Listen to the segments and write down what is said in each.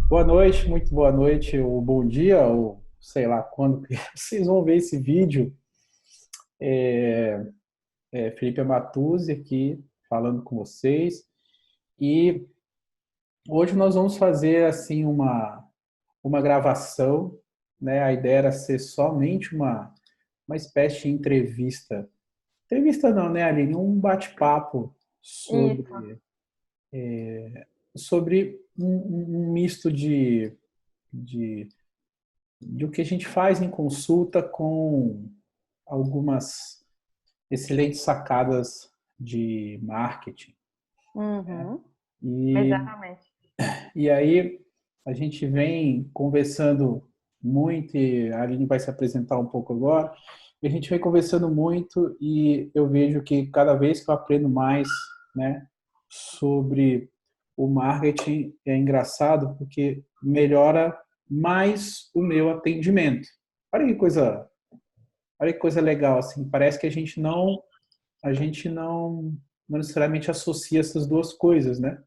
Boa noite, muito boa noite, ou bom dia, ou sei lá quando que vocês vão ver esse vídeo. Felipe Amatuzzi aqui falando com vocês. E hoje nós vamos fazer assim uma gravação, né? A ideia era ser somente uma espécie de entrevista. Entrevista não, né, Aline? Um bate-papo Isso. sobre um misto de, de o que a gente faz em consulta com algumas excelentes sacadas de marketing. Uhum. E, Exatamente. e aí a gente vem conversando muito, e a Aline vai se apresentar um pouco agora, e a gente vem conversando muito e eu vejo que cada vez que eu aprendo mais, né, sobre o marketing, é engraçado porque melhora mais o meu atendimento. Olha que coisa, olha que coisa legal, assim, parece que a gente não necessariamente associa essas duas coisas, né?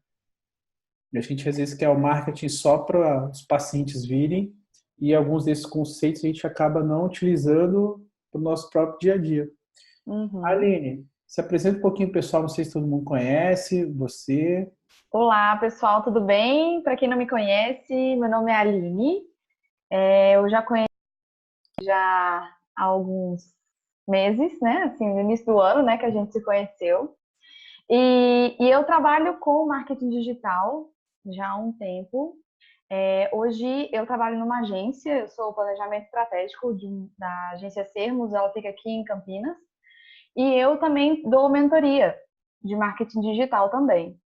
E a gente às vezes quer o marketing só para os pacientes virem e alguns desses conceitos a gente acaba não utilizando para o nosso próprio dia a dia. Uhum. Aline, se apresenta um pouquinho, pessoal, não sei se todo mundo conhece você. Olá, pessoal, tudo bem? Para quem não me conhece, meu nome é Aline. Eu já conheço há alguns meses, né? Assim, no início do ano, né, que a gente se conheceu. E eu trabalho com marketing digital já há um tempo. Hoje eu trabalho numa agência, eu sou planejamento estratégico da agência Sermos, ela fica aqui em Campinas. E eu também dou mentoria de marketing digital também.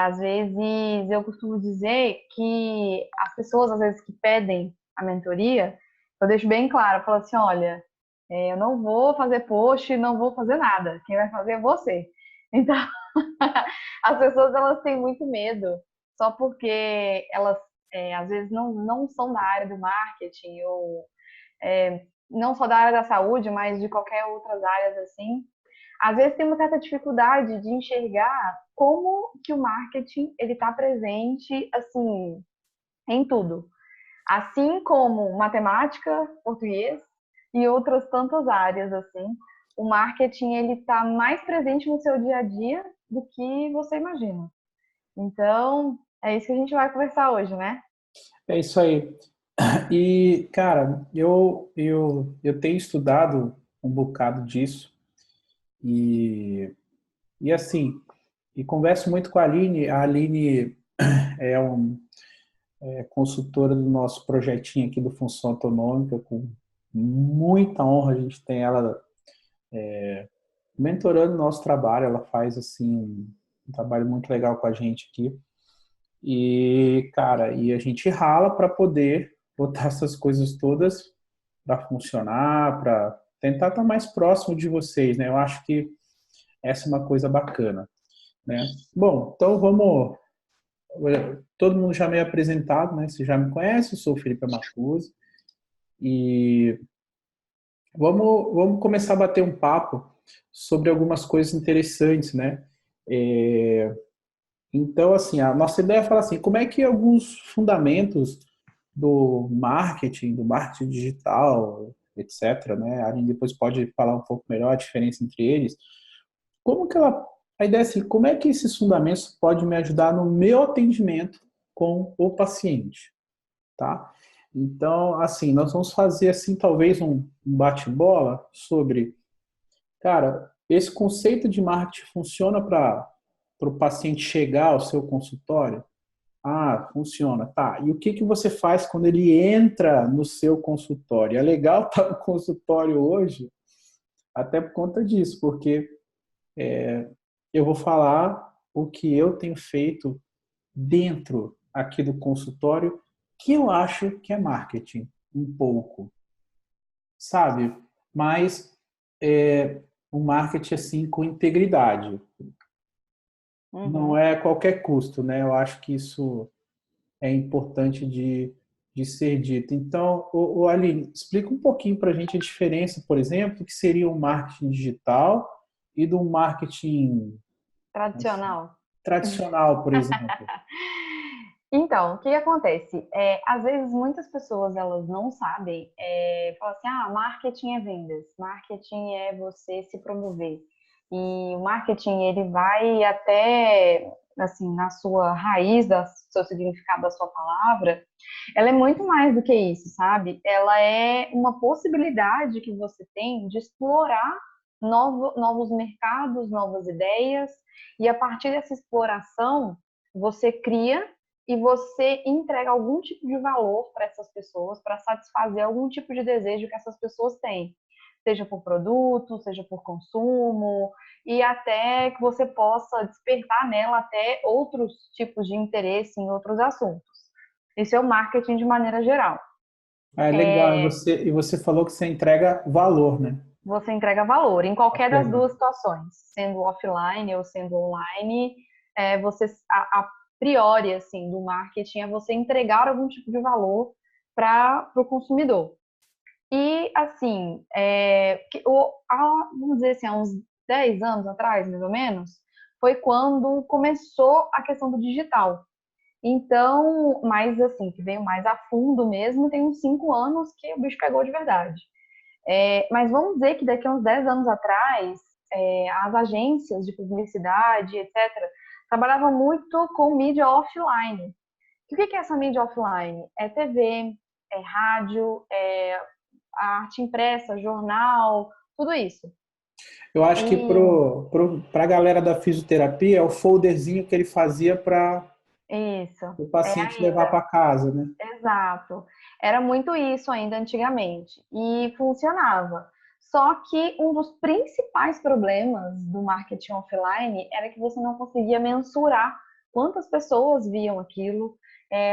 Às vezes eu costumo dizer que as pessoas, às vezes, que pedem a mentoria, eu deixo bem claro, eu falo assim, olha, eu não vou fazer post, não vou fazer nada. Quem vai fazer é você. Então, as pessoas elas têm muito medo, só porque elas às vezes não são da área do marketing ou não só da área da saúde, mas de qualquer outras áreas assim. Às vezes tem uma certa dificuldade de enxergar como que o marketing ele está presente assim em tudo, assim como matemática, português e outras tantas áreas assim. O marketing ele está mais presente no seu dia a dia do que você imagina. Então, é isso que a gente vai conversar hoje, né? É isso aí. E, cara, eu tenho estudado um bocado disso e, e assim, e converso muito com a Aline. A Aline é consultora do nosso projetinho aqui do Função Autonômica, com muita honra a gente tem ela mentorando o nosso trabalho. Ela faz assim um trabalho muito legal com a gente aqui. E, cara, e a gente rala para poder botar essas coisas todas para funcionar, para tentar estar mais próximo de vocês, né? Eu acho que essa é uma coisa bacana, né? Bom, então vamos. Todo mundo já me apresentado, né? Você já me conhece, eu sou o Felipe Amatuzzi e vamos começar a bater um papo sobre algumas coisas interessantes, né? É, então, assim, a nossa ideia é falar assim, como é que alguns fundamentos do marketing digital, etc., né? A gente depois pode falar um pouco melhor a diferença entre eles. Como que ela, a ideia é assim, como é que esses fundamentos podem me ajudar no meu atendimento com o paciente, tá? Então, assim, nós vamos fazer assim talvez um bate-bola sobre, cara, esse conceito de marketing funciona para o paciente chegar ao seu consultório? Ah, funciona, tá. E o que que você faz quando ele entra no seu consultório? É legal estar no consultório hoje, até por conta disso, porque eu vou falar o que eu tenho feito dentro aqui do consultório, que eu acho que é marketing, um pouco, sabe? Mas um marketing assim com integridade. Não Uhum. é a qualquer custo, né? Eu acho que isso é importante de ser dito. Então, Aline, explica um pouquinho para a gente a diferença, por exemplo, do que seria um marketing digital e do marketing assim, Tradicional. tradicional, por exemplo. Então, o que que acontece? Às vezes muitas pessoas elas não sabem, falam assim, marketing é vendas, marketing é você se promover. E o marketing ele vai até assim na sua raiz, do seu significado da sua palavra, ela é muito mais do que isso, sabe? Ela é uma possibilidade que você tem de explorar novos mercados, novas ideias, e a partir dessa exploração você cria e você entrega algum tipo de valor para essas pessoas, para satisfazer algum tipo de desejo que essas pessoas têm, seja por produto, seja por consumo, e até que você possa despertar nela até outros tipos de interesse em outros assuntos. Isso é o marketing de maneira geral. Ah, é legal. E você falou que você entrega valor, né? Você entrega valor em qualquer das Bacana. duas situações, sendo offline ou sendo online, você a priori assim do marketing é você entregar algum tipo de valor para o consumidor. E assim, vamos dizer assim, há uns 10 anos atrás, mais ou menos, foi quando começou a questão do digital. Então, mais assim, que veio mais a fundo mesmo, tem uns 5 anos que o bicho pegou de verdade. Mas vamos dizer que daqui a uns 10 anos atrás, as agências de publicidade, etc., trabalhavam muito com mídia offline. E o que é essa mídia offline? É TV, é rádio, é a arte impressa, jornal, tudo isso. Eu acho que E para a galera da fisioterapia é o folderzinho que ele fazia para isso, o é paciente levar ainda, para casa, né? exato. Era muito isso ainda antigamente e funcionava. Só que um dos principais problemas do marketing offline era que você não conseguia mensurar quantas pessoas viam aquilo,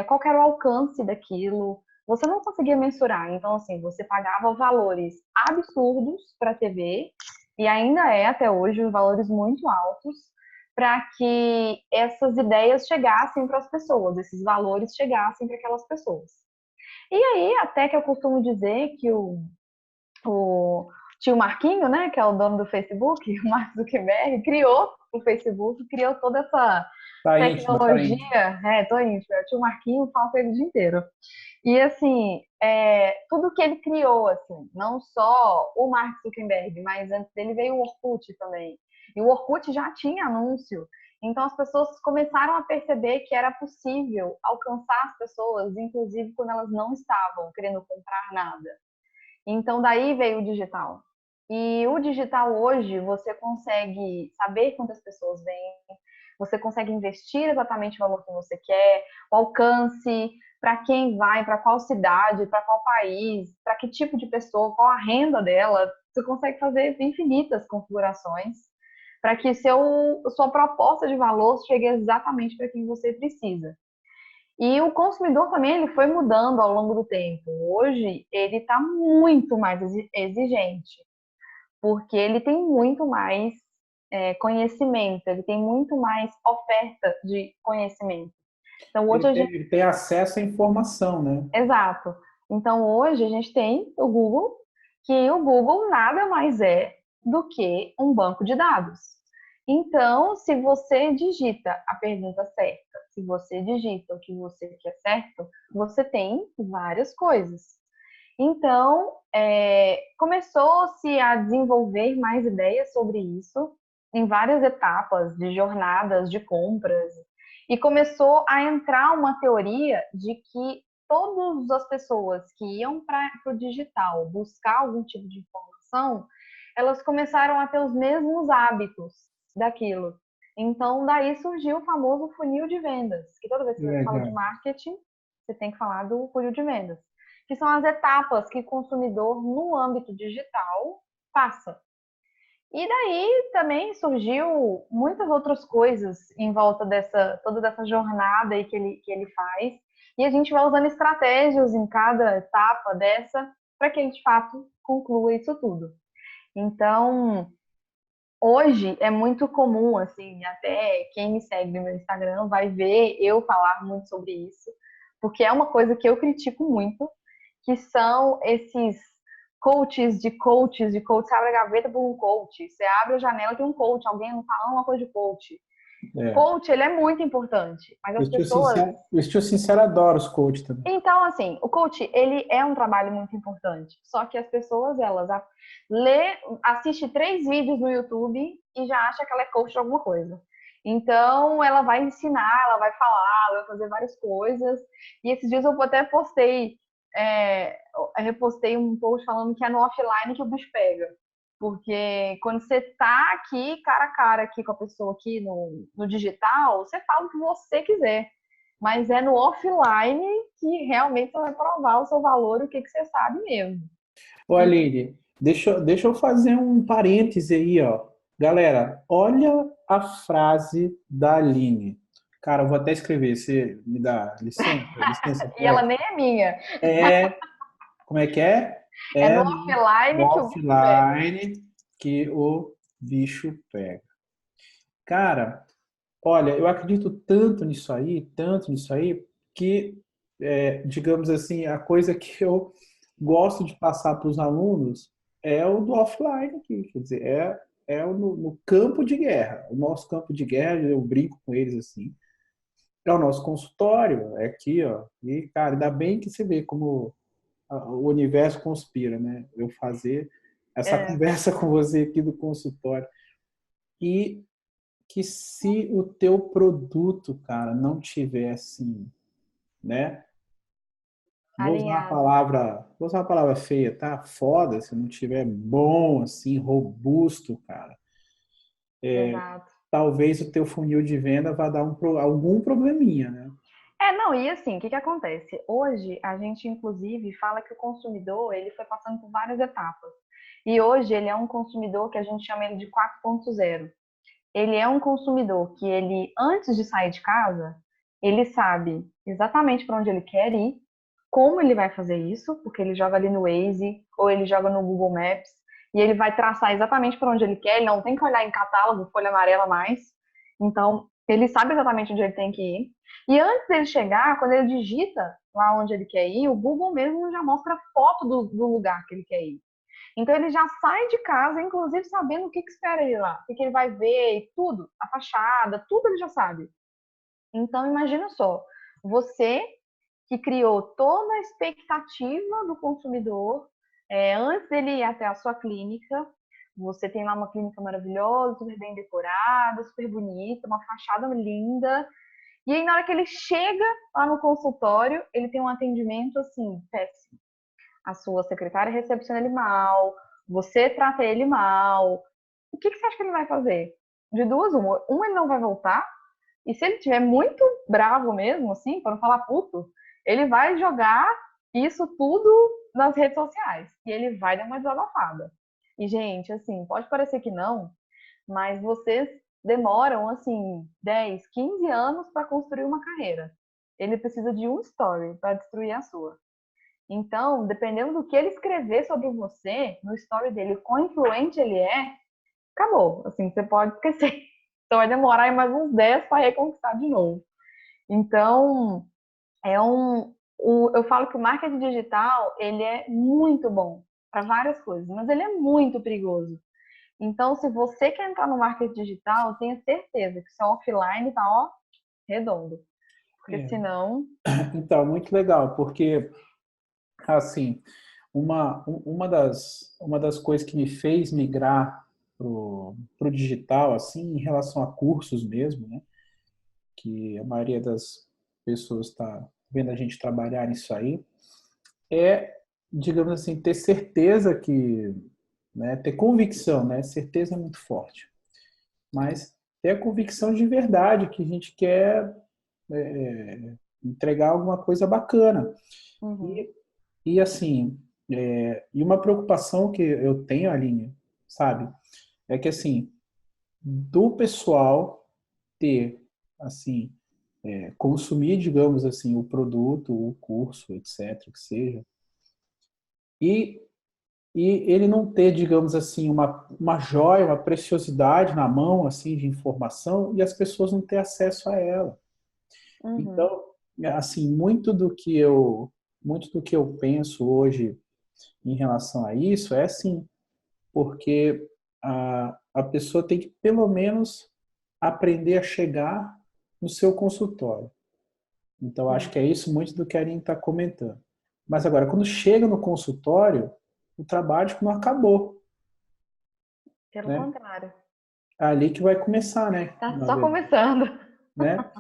qual era o alcance daquilo. Você não conseguia mensurar. Então, assim, você pagava valores absurdos para a TV, e ainda é até hoje valores muito altos, para que essas ideias chegassem para as pessoas, esses valores chegassem para aquelas pessoas. E aí, até que eu costumo dizer que o tio Marquinho, né, que é o dono do Facebook, o Mark Zuckerberg, criou o Facebook, criou toda essa Tá íntimo, tá íntimo. tecnologia. Tô íntima, o tio Marquinho fala com ele o dia inteiro. E assim, tudo que ele criou, assim, não só o Mark Zuckerberg, mas antes dele veio o Orkut também. E o Orkut já tinha anúncio. Então as pessoas começaram a perceber que era possível alcançar as pessoas, inclusive quando elas não estavam querendo comprar nada. Então daí veio o digital. E o digital hoje você consegue saber quantas pessoas vêm, você consegue investir exatamente o valor que você quer, o alcance, para quem vai, para qual cidade, para qual país, para que tipo de pessoa, qual a renda dela. Você consegue fazer infinitas configurações para que sua proposta de valor chegue exatamente para quem você precisa. E o consumidor também ele foi mudando ao longo do tempo. Hoje ele está muito mais exigente, porque ele tem muito mais conhecimento, ele tem muito mais oferta de conhecimento. Então hoje Ele a tem, gente, ele tem acesso à informação, né? exato. Então hoje a gente tem o Google, que o Google nada mais é do que um banco de dados. Então, se você digita a pergunta certa, se você digita o que você quer certo, você tem várias coisas. Então, começou-se a desenvolver mais ideias sobre isso em várias etapas de jornadas de compras e começou a entrar uma teoria de que todas as pessoas que iam para o digital buscar algum tipo de informação, elas começaram a ter os mesmos hábitos daquilo. Então, daí surgiu o famoso funil de vendas, que toda vez que você fala de Legal. marketing, você tem que falar do funil de vendas, que são as etapas que o consumidor no âmbito digital passa. E daí também surgiu muitas outras coisas em volta toda dessa jornada aí que ele faz. E a gente vai usando estratégias em cada etapa dessa para que ele de fato conclua isso tudo. Então, hoje é muito comum, assim, até quem me segue no meu Instagram vai ver eu falar muito sobre isso, porque é uma coisa que eu critico muito, que são esses coaches de coach. Você abre a gaveta por um coach, você abre a janela tem um coach, alguém falando uma coisa de coach. É. Coach, ele é muito importante, mas O as estilo pessoas... sincero, o estilo sincero adora os coach também. Então, assim, o coach, ele é um trabalho muito importante, só que as pessoas, elas lê, assiste 3 vídeos no YouTube e já acha que ela é coach de alguma coisa. Então, ela vai ensinar, ela vai falar, ela vai fazer várias coisas. E esses dias eu até postei, repostei um post falando que é no offline que o bicho pega. Porque quando você tá aqui, cara a cara aqui com a pessoa aqui no digital, você fala o que você quiser. Mas é no offline que realmente você vai provar o seu valor e o que você sabe mesmo. Ô, Aline, deixa eu fazer um parêntese aí, ó. Galera, olha a frase da Aline. Cara, eu vou até escrever. Você me dá licença? Licença, E ela poética? nem é minha. É, como é que é? É no É no offline que o bicho pega. offline que o bicho pega. Cara, olha, eu acredito tanto nisso aí, que, digamos assim, a coisa que eu gosto de passar para os alunos é o do offline aqui, quer dizer, é no campo de guerra. O nosso campo de guerra, eu brinco com eles assim, é o nosso consultório, é aqui, ó. E, cara, ainda bem que você vê como o universo conspira, né? Eu fazer essa É, conversa com você aqui do consultório. E que se o teu produto, cara, não tiver assim, né? alinhado. Vou usar uma palavra feia, tá? Foda, se não tiver bom, assim, robusto, cara. Exato. Talvez o teu funil de venda vá dar algum probleminha, né? Não, e assim, o que que acontece? Hoje, a gente, inclusive, fala que o consumidor, ele foi passando por várias etapas. E hoje, ele é um consumidor que a gente chama ele de 4.0. Ele é um consumidor que ele, antes de sair de casa, ele sabe exatamente para onde ele quer ir, como ele vai fazer isso, porque ele joga ali no Waze ou ele joga no Google Maps e ele vai traçar exatamente para onde ele quer, ele não tem que olhar em catálogo, folha amarela mais. Então, ele sabe exatamente onde ele tem que ir. E antes dele chegar, quando ele digita lá onde ele quer ir, o Google mesmo já mostra foto do lugar que ele quer ir. Então ele já sai de casa, inclusive sabendo o que espera ele lá, o que ele vai ver e tudo, a fachada, tudo ele já sabe. Então imagina só, você que criou toda a expectativa do consumidor antes dele ir até a sua clínica, você tem lá uma clínica maravilhosa, super bem decorada, super bonita, uma fachada linda. E aí, na hora que ele chega lá no consultório, ele tem um atendimento assim, péssimo. A sua secretária recepciona ele mal, você trata ele mal. O que você acha que ele vai fazer? De duas, uma. Ele não vai voltar, e se ele tiver muito bravo mesmo, assim, para não falar puto, ele vai jogar isso tudo nas redes sociais. E ele vai dar uma desabafada. E, gente, assim, pode parecer que não, mas vocês demoram, assim, 10, 15 anos para construir uma carreira. Ele precisa de um story para destruir a sua. Então, dependendo do que ele escrever sobre você, no story dele, quão influente ele é, acabou. Assim, você pode esquecer. Então, vai demorar mais uns 10 para reconquistar de novo. Então, eu falo que o marketing digital, ele é muito bom para várias coisas, mas ele é muito perigoso. Então, se você quer entrar no marketing digital, tenha certeza que seu offline tá, ó, redondo. Porque É. senão, Então, muito legal, porque, assim, uma das coisas que me fez migrar pro digital, assim, em relação a cursos mesmo, né? Que a maioria das pessoas está vendo a gente trabalhar nisso aí, é, digamos assim, ter certeza que, né, ter convicção, né? Certeza é muito forte, mas ter a convicção de verdade que a gente quer entregar alguma coisa bacana. uhum, E, e assim, e uma preocupação que eu tenho, Aline, sabe, é que assim, do pessoal ter, assim, consumir, digamos assim, o produto, o curso, etc., que seja, e, e ele não ter, digamos assim, uma joia, uma preciosidade na mão, assim, de informação, e as pessoas não ter acesso a ela. uhum, Então, assim, muito do que eu penso hoje em relação a isso é assim, porque a pessoa tem que pelo menos aprender a chegar no seu consultório. Então, acho Sim. que é isso muito do que a Aline está comentando. Mas agora, quando chega no consultório, o trabalho tipo, não acabou, Pelo né? contrário. É ali que vai começar, né? Tá Na só verdade, começando. né?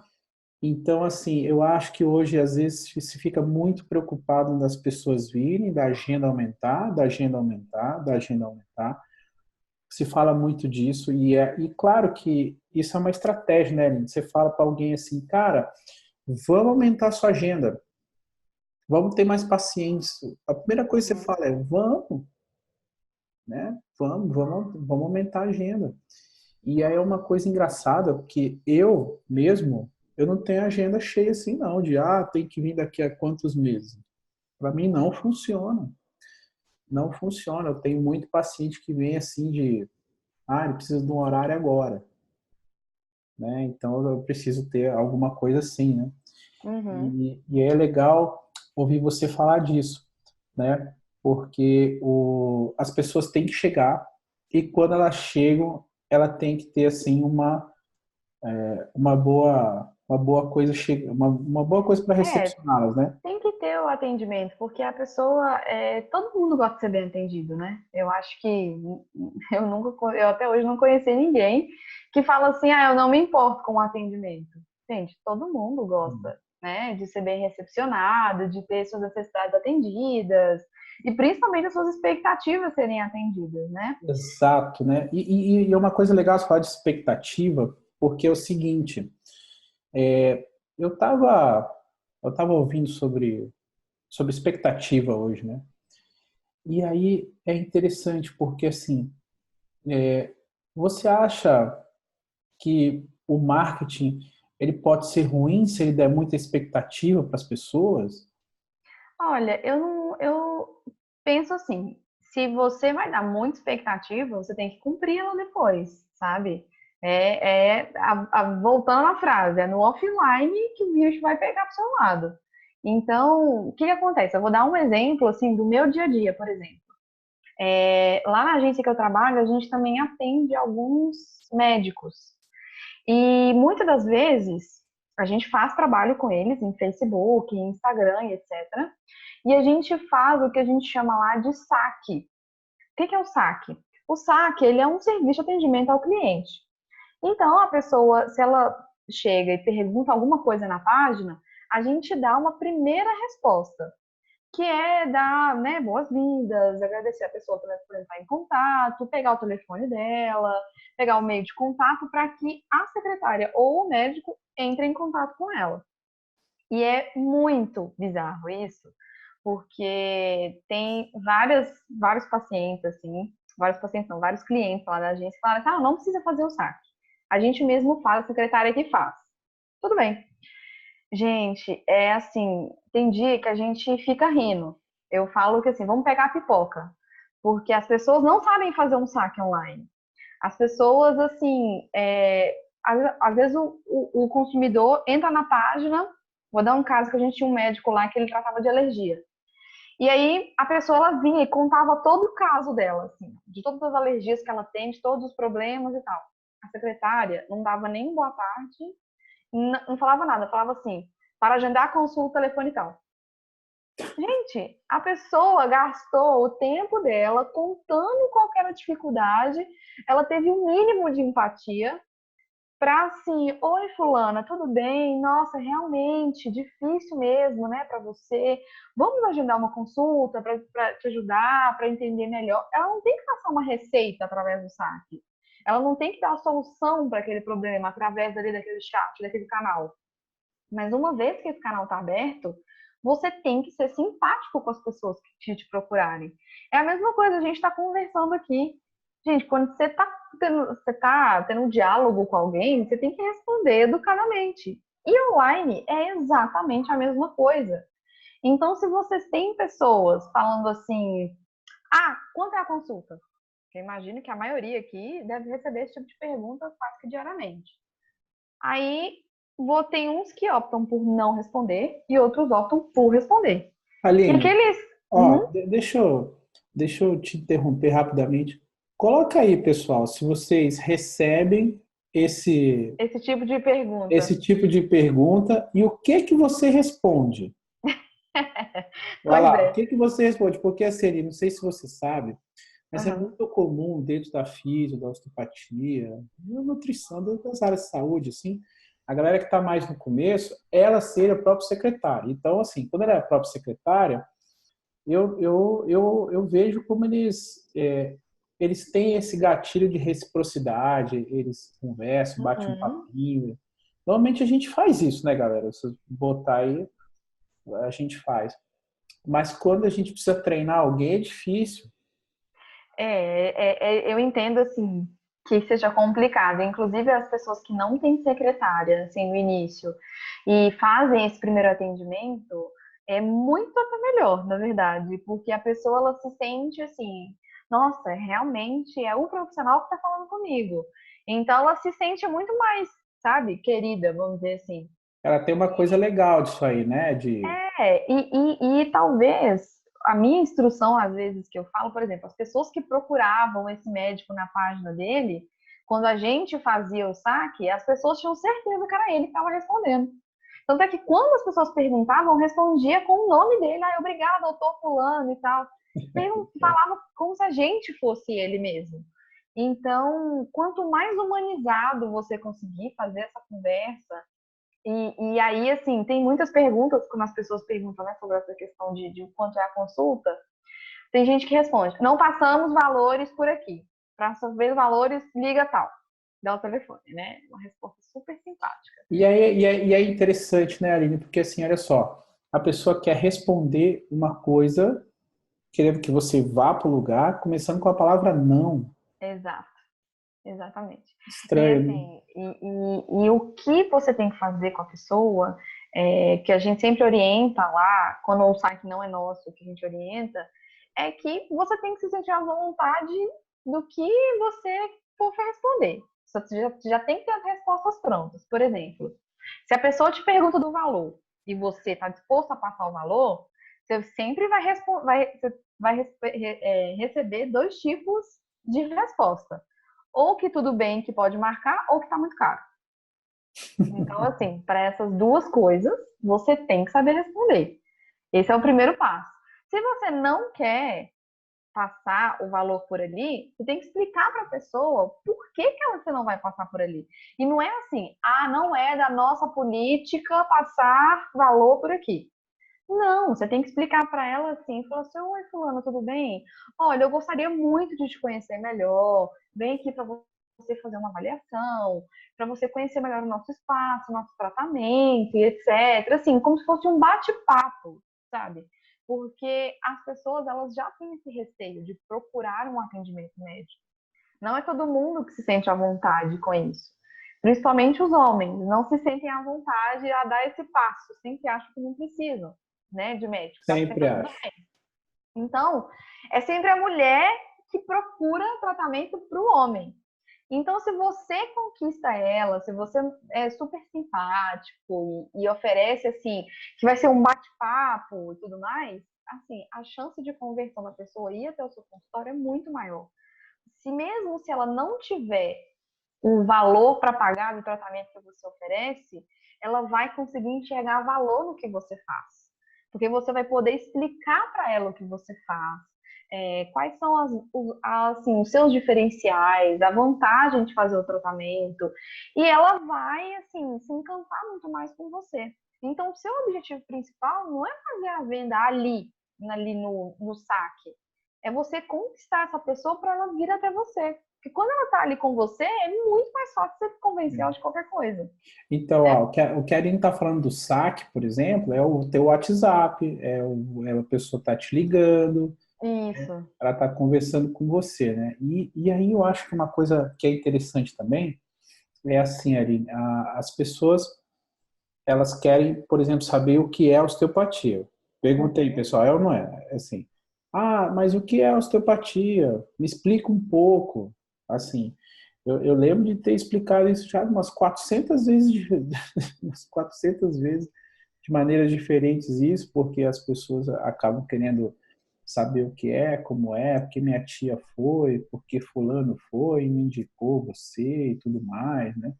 Então, assim, eu acho que hoje, às vezes, se fica muito preocupado das pessoas virem, da agenda aumentar, da agenda aumentar, da agenda aumentar. Se fala muito disso e claro que isso é uma estratégia, né, Aline? Você fala para alguém assim, cara, vamos aumentar a sua agenda, vamos ter mais pacientes. A primeira coisa que você Uhum. fala é vamos, né? Vamos aumentar a agenda. E aí é uma coisa engraçada, porque eu mesmo, eu não tenho agenda cheia assim não, de tem que vir daqui a quantos meses. Para mim não funciona. Não funciona. Eu tenho muito paciente que vem assim de, ele precisa de um horário agora, né? Então eu preciso ter alguma coisa assim, né? Uhum. E é legal ouvir você falar disso, né? Porque as pessoas têm que chegar e quando elas chegam, ela tem que ter assim uma boa coisa uma boa coisa para É, recepcioná-las, né? tem que ter o atendimento, porque a pessoa, todo mundo gosta de ser bem atendido, né? Eu acho que eu até hoje não conheci ninguém que fala assim, eu não me importo com o atendimento. Gente, todo mundo gosta, né? De ser bem recepcionado, de ter suas necessidades atendidas e principalmente as suas expectativas serem atendidas, né? Exato, né? E é uma coisa legal você falar de expectativa, porque é o seguinte, eu estava ouvindo sobre expectativa hoje, né? E aí é interessante porque assim, você acha que o marketing ele pode ser ruim se ele der muita expectativa para as pessoas? Olha, eu penso assim, se você vai dar muita expectativa, você tem que cumprir ela depois, sabe? Voltando à frase, é no offline que o bicho vai pegar pro seu lado. Então, o que que acontece? Eu vou dar um exemplo, assim, do meu dia a dia, por exemplo. Lá na agência que eu trabalho, a gente também atende alguns médicos. E muitas das vezes, a gente faz trabalho com eles em Facebook, em Instagram, e etc. E a gente faz o que a gente chama lá de saque. O que é o saque? O saque, ele é um serviço de atendimento ao cliente. Então, a pessoa, se ela chega e pergunta alguma coisa na página, a gente dá uma primeira resposta, que é dar, né, boas-vindas, agradecer a pessoa por entrar em contato, pegar o telefone dela, pegar o meio de contato para que a secretária ou o médico entre em contato com ela. E é muito bizarro isso, porque tem vários pacientes, assim, vários pacientes não, vários clientes lá da agência que falaram assim, não precisa fazer o saque. A gente mesmo faz, a secretária que faz. Tudo bem. Gente, é assim, tem dia que a gente fica rindo. Eu falo que assim, vamos pegar a pipoca, porque as pessoas não sabem fazer um saque online. As pessoas, assim, às vezes o consumidor entra na página, vou dar um caso que a gente tinha um médico lá que ele tratava de alergia. E aí a pessoa ela vinha e contava todo o caso dela, assim, de todas as alergias que ela tem, de todos os problemas e tal. A secretária não dava nem boa tarde, não falava nada, falava assim, para agendar a consulta, telefone e tal. Gente, a pessoa gastou o tempo dela contando qual era a dificuldade, ela teve um mínimo de empatia para assim, oi fulana, tudo bem? Nossa, realmente difícil mesmo, né, para você. Vamos agendar uma consulta para te ajudar, para entender melhor. Ela não tem que passar uma receita através do saque. Ela não tem que dar a solução para aquele problema através dali daquele chat, daquele canal. Mas uma vez que esse canal está aberto, você tem que ser simpático com as pessoas que te procurarem. A mesma coisa, a gente está conversando aqui. Gente, quando você tá tendo um diálogo com alguém, você tem que responder educadamente. E online é exatamente a mesma coisa. Então, se vocês têm pessoas falando assim, quanto é a consulta? Eu imagino que a maioria aqui deve receber esse tipo de pergunta quase que diariamente. Aí tem uns que optam por não responder e outros optam por responder. E Aline, aqueles. ó, Uhum. deixa eu te interromper rapidamente. Coloca aí, pessoal, se vocês recebem esse, Esse tipo de pergunta. esse tipo de pergunta e o que que você responde? Vai Pois lá, o é. que que você responde? Porque assim, não sei se você sabe, mas é Aham. muito comum dentro da física, da osteopatia, da nutrição, das áreas de saúde, assim, a galera que está mais no começo, ela ser a própria secretária. Então, assim, quando ela é a própria secretária, eu vejo como eles têm esse gatilho de reciprocidade, eles conversam, batem um Uhum. papinho. Normalmente a gente faz isso, né, galera? Se botar aí, a gente faz. Mas quando a gente precisa treinar alguém, é difícil. Eu entendo assim que seja complicado. Inclusive as pessoas que não têm secretária assim no início e fazem esse primeiro atendimento é muito até melhor, na verdade, porque a pessoa ela se sente assim, nossa, realmente é o profissional que está falando comigo. Então ela se sente muito mais, sabe, querida, vamos dizer assim. Ela tem uma coisa legal disso aí, né? De E talvez a minha instrução, às vezes, que eu falo, por exemplo, as pessoas que procuravam esse médico na página dele, quando a gente fazia o saque, as pessoas tinham certeza que era ele que estava respondendo. Tanto é que quando as pessoas perguntavam, respondia com o nome dele, ah, obrigada, doutor fulano e tal. Falava como se a gente fosse ele mesmo. Então, quanto mais humanizado você conseguir fazer essa conversa, e aí, assim, tem muitas perguntas, quando as pessoas perguntam, né, sobre essa questão de quanto é a consulta, tem gente que responde, não passamos valores por aqui. Para saber valores, liga tal. Dá o telefone, né? Uma resposta super simpática. e é interessante, né, Aline? Porque assim, olha só, a pessoa quer responder uma coisa, querendo que você vá para o lugar, começando com a palavra não. Exato, exatamente. E Estranho, né? assim, e o que você tem que fazer com a pessoa, que a gente sempre orienta lá, quando o site não é nosso, que a gente orienta, é que você tem que se sentir à vontade do que você for responder. Você já tem que ter as respostas prontas. Por exemplo, se a pessoa te pergunta do valor e você está disposto a passar o valor, você sempre vai receber dois tipos de resposta. Ou que tudo bem, que pode marcar, ou que está muito caro. Então, assim, para essas duas coisas, você tem que saber responder. Esse é o primeiro passo. Se você não quer passar o valor por ali, você tem que explicar para a pessoa por que você não vai passar por ali. E não é assim, ah, não é da nossa política passar valor por aqui. Não, você tem que explicar para ela assim, falar assim, oi fulano, tudo bem? Olha, eu gostaria muito de te conhecer melhor, vem aqui para você fazer uma avaliação, para você conhecer melhor o nosso espaço, o nosso tratamento, e etc. Assim, como se fosse um bate-papo, sabe? Porque as pessoas, elas já têm esse receio de procurar um atendimento médico. Não é todo mundo que se sente à vontade com isso. Principalmente os homens, não se sentem à vontade a dar esse passo, sempre acham que não precisam, né, de médico, tá Sempre sempre tá tudo acho. bem. Então, é sempre a mulher que procura tratamento para o homem. Então, se você conquista ela, se você é super simpático e oferece assim, que vai ser um bate-papo e tudo mais, assim, a chance de conversão da pessoa ir até o seu consultório é muito maior. Se mesmo se ela não tiver um valor para pagar do tratamento que você oferece, ela vai conseguir enxergar valor no que você faz. Porque você vai poder explicar para ela o que você faz, quais são assim, os seus diferenciais, a vantagem de fazer o tratamento, e ela vai assim, se encantar muito mais com você. Então, o seu objetivo principal não é fazer a venda ali no saque, é você conquistar essa pessoa para ela vir até você. Porque quando ela tá ali com você, é muito mais fácil você convencer ela de qualquer coisa, Então, né? ó, o que a Aline está falando do saque, por exemplo, é o teu WhatsApp, a pessoa está te ligando, Isso. ela está conversando com você, né? E aí eu acho que uma coisa que é interessante também é assim, Aline, as pessoas, elas querem, por exemplo, saber o que é osteopatia. Pergunta aí, Uhum. pessoal, é ou não é? É assim, mas o que é osteopatia? Me explica um pouco. Assim, eu lembro de ter explicado isso já umas 400 vezes, umas 400 vezes de maneiras diferentes isso, porque as pessoas acabam querendo saber o que é, como é, porque minha tia foi, porque fulano foi, me indicou você e tudo mais, né?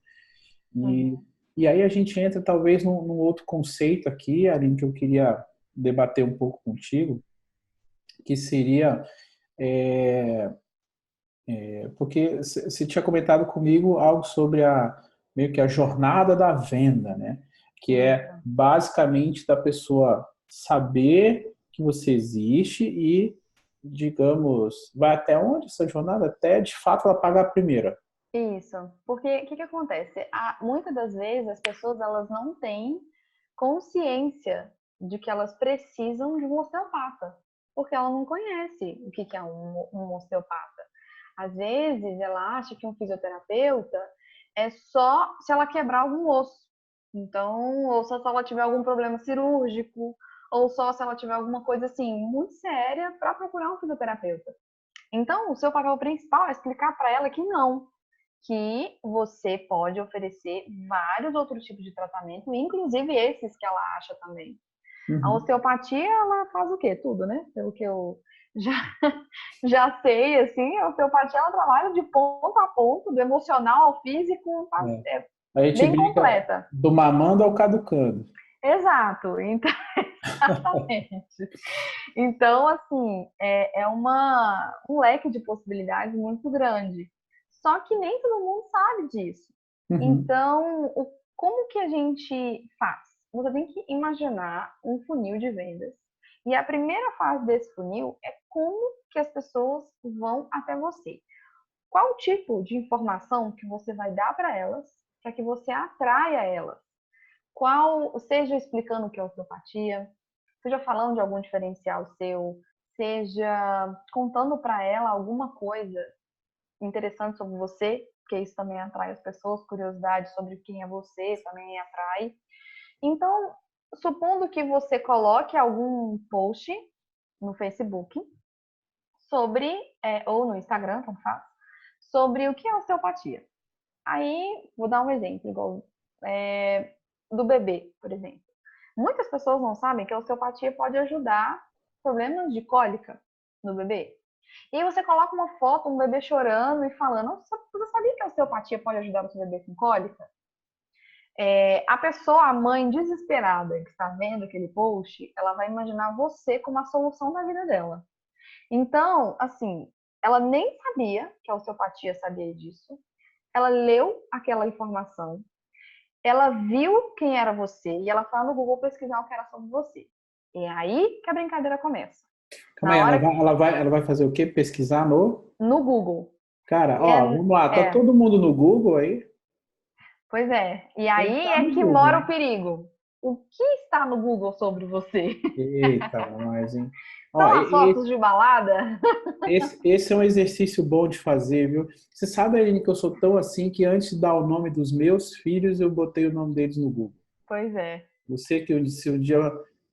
E, Uhum. e aí a gente entra talvez num outro conceito aqui, Aline, que eu queria debater um pouco contigo, que seria, é, porque você tinha comentado comigo algo sobre meio que a jornada da venda, né? Que é Isso. basicamente da pessoa saber que você existe e, digamos, vai até onde essa jornada? Até de fato ela pagar a primeira. Isso, porque o que que acontece? Muitas das vezes as pessoas elas não têm consciência de que elas precisam de um osteopata, porque ela não conhece o que que é um osteopata. Às vezes ela acha que um fisioterapeuta é só se ela quebrar algum osso. Então, ou só se ela tiver algum problema cirúrgico, ou só se ela tiver alguma coisa assim muito séria para procurar um fisioterapeuta. Então, o seu papel principal é explicar para ela que não, que você pode oferecer vários outros tipos de tratamento, inclusive esses que ela acha também. A Uhum. osteopatia, ela faz o quê? Tudo, né? Pelo que eu já, já sei, assim, a osteopatia, ela trabalha de ponto a ponto, do emocional ao físico, É. é A gente bem brinca completa. do mamando ao caducando. Exato, então, exatamente. Então, assim, um leque de possibilidades muito grande. Só que nem todo mundo sabe disso. Uhum. Então, como que a gente faz? Você tem que imaginar um funil de vendas. E a primeira fase desse funil é como que as pessoas vão até você. Qual tipo de informação que você vai dar para elas para que você atraia elas? Seja explicando o que é osteopatia, seja falando de algum diferencial seu, seja contando para ela alguma coisa interessante sobre você, porque isso também atrai as pessoas, curiosidade sobre quem é você também atrai. Então, supondo que você coloque algum post no Facebook sobre, ou no Instagram, como faz, sobre o que é osteopatia. Aí, vou dar um exemplo, igual do bebê, por exemplo. Muitas pessoas não sabem que a osteopatia pode ajudar problemas de cólica no bebê. E aí você coloca uma foto, um bebê chorando e falando, você sabia que a osteopatia pode ajudar o seu bebê com cólica? A pessoa, a mãe desesperada que está vendo aquele post, ela vai imaginar você como a solução da vida dela. Então, assim, ela nem sabia que a osteopatia sabia disso. Ela leu aquela informação, ela viu quem era você e ela foi no Google pesquisar o que era sobre você. E é aí que a brincadeira começa. Calma aí, Na hora ela vai fazer o quê? Pesquisar no. no Google. Cara, E ó, vamos lá, tá é, todo mundo no Google aí? pois é. E Quem aí tá é no que Google, mora o hein? perigo. O que está no Google sobre você? Eita, nós, hein? Ó, São as fotos de balada? esse é um exercício bom de fazer, viu? Você sabe, Aline, que eu sou tão assim que antes de dar o nome dos meus filhos, eu botei o nome deles no Google. Pois é. Você que se um dia,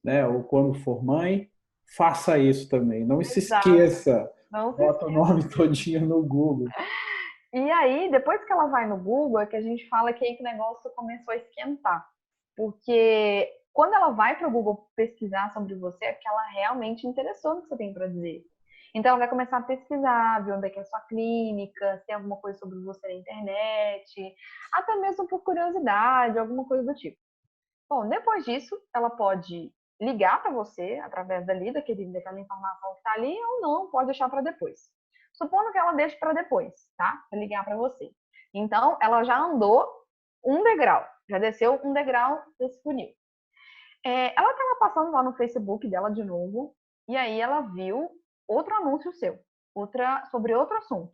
né, ou quando for mãe, faça isso também. Não se Exato. esqueça. Não se Bota o esqueça nome disso. todinho no Google. E aí, depois que ela vai no Google, é que a gente fala que aí que o negócio começou a esquentar. Porque quando ela vai para o Google pesquisar sobre você, é porque ela realmente interessou no que você tem para dizer. Então, ela vai começar a pesquisar, ver onde é que é a sua clínica, se tem alguma coisa sobre você na internet, até mesmo por curiosidade, alguma coisa do tipo. Bom, depois disso, ela pode ligar para você através daquela informação que está ali, ou não, pode deixar para depois. Supondo que ela deixe para depois, tá? Para ligar para você. Então, ela já andou um degrau, já desceu um degrau desse funil. Ela estava passando lá no Facebook dela de novo, e aí ela viu outro anúncio seu, sobre outro assunto.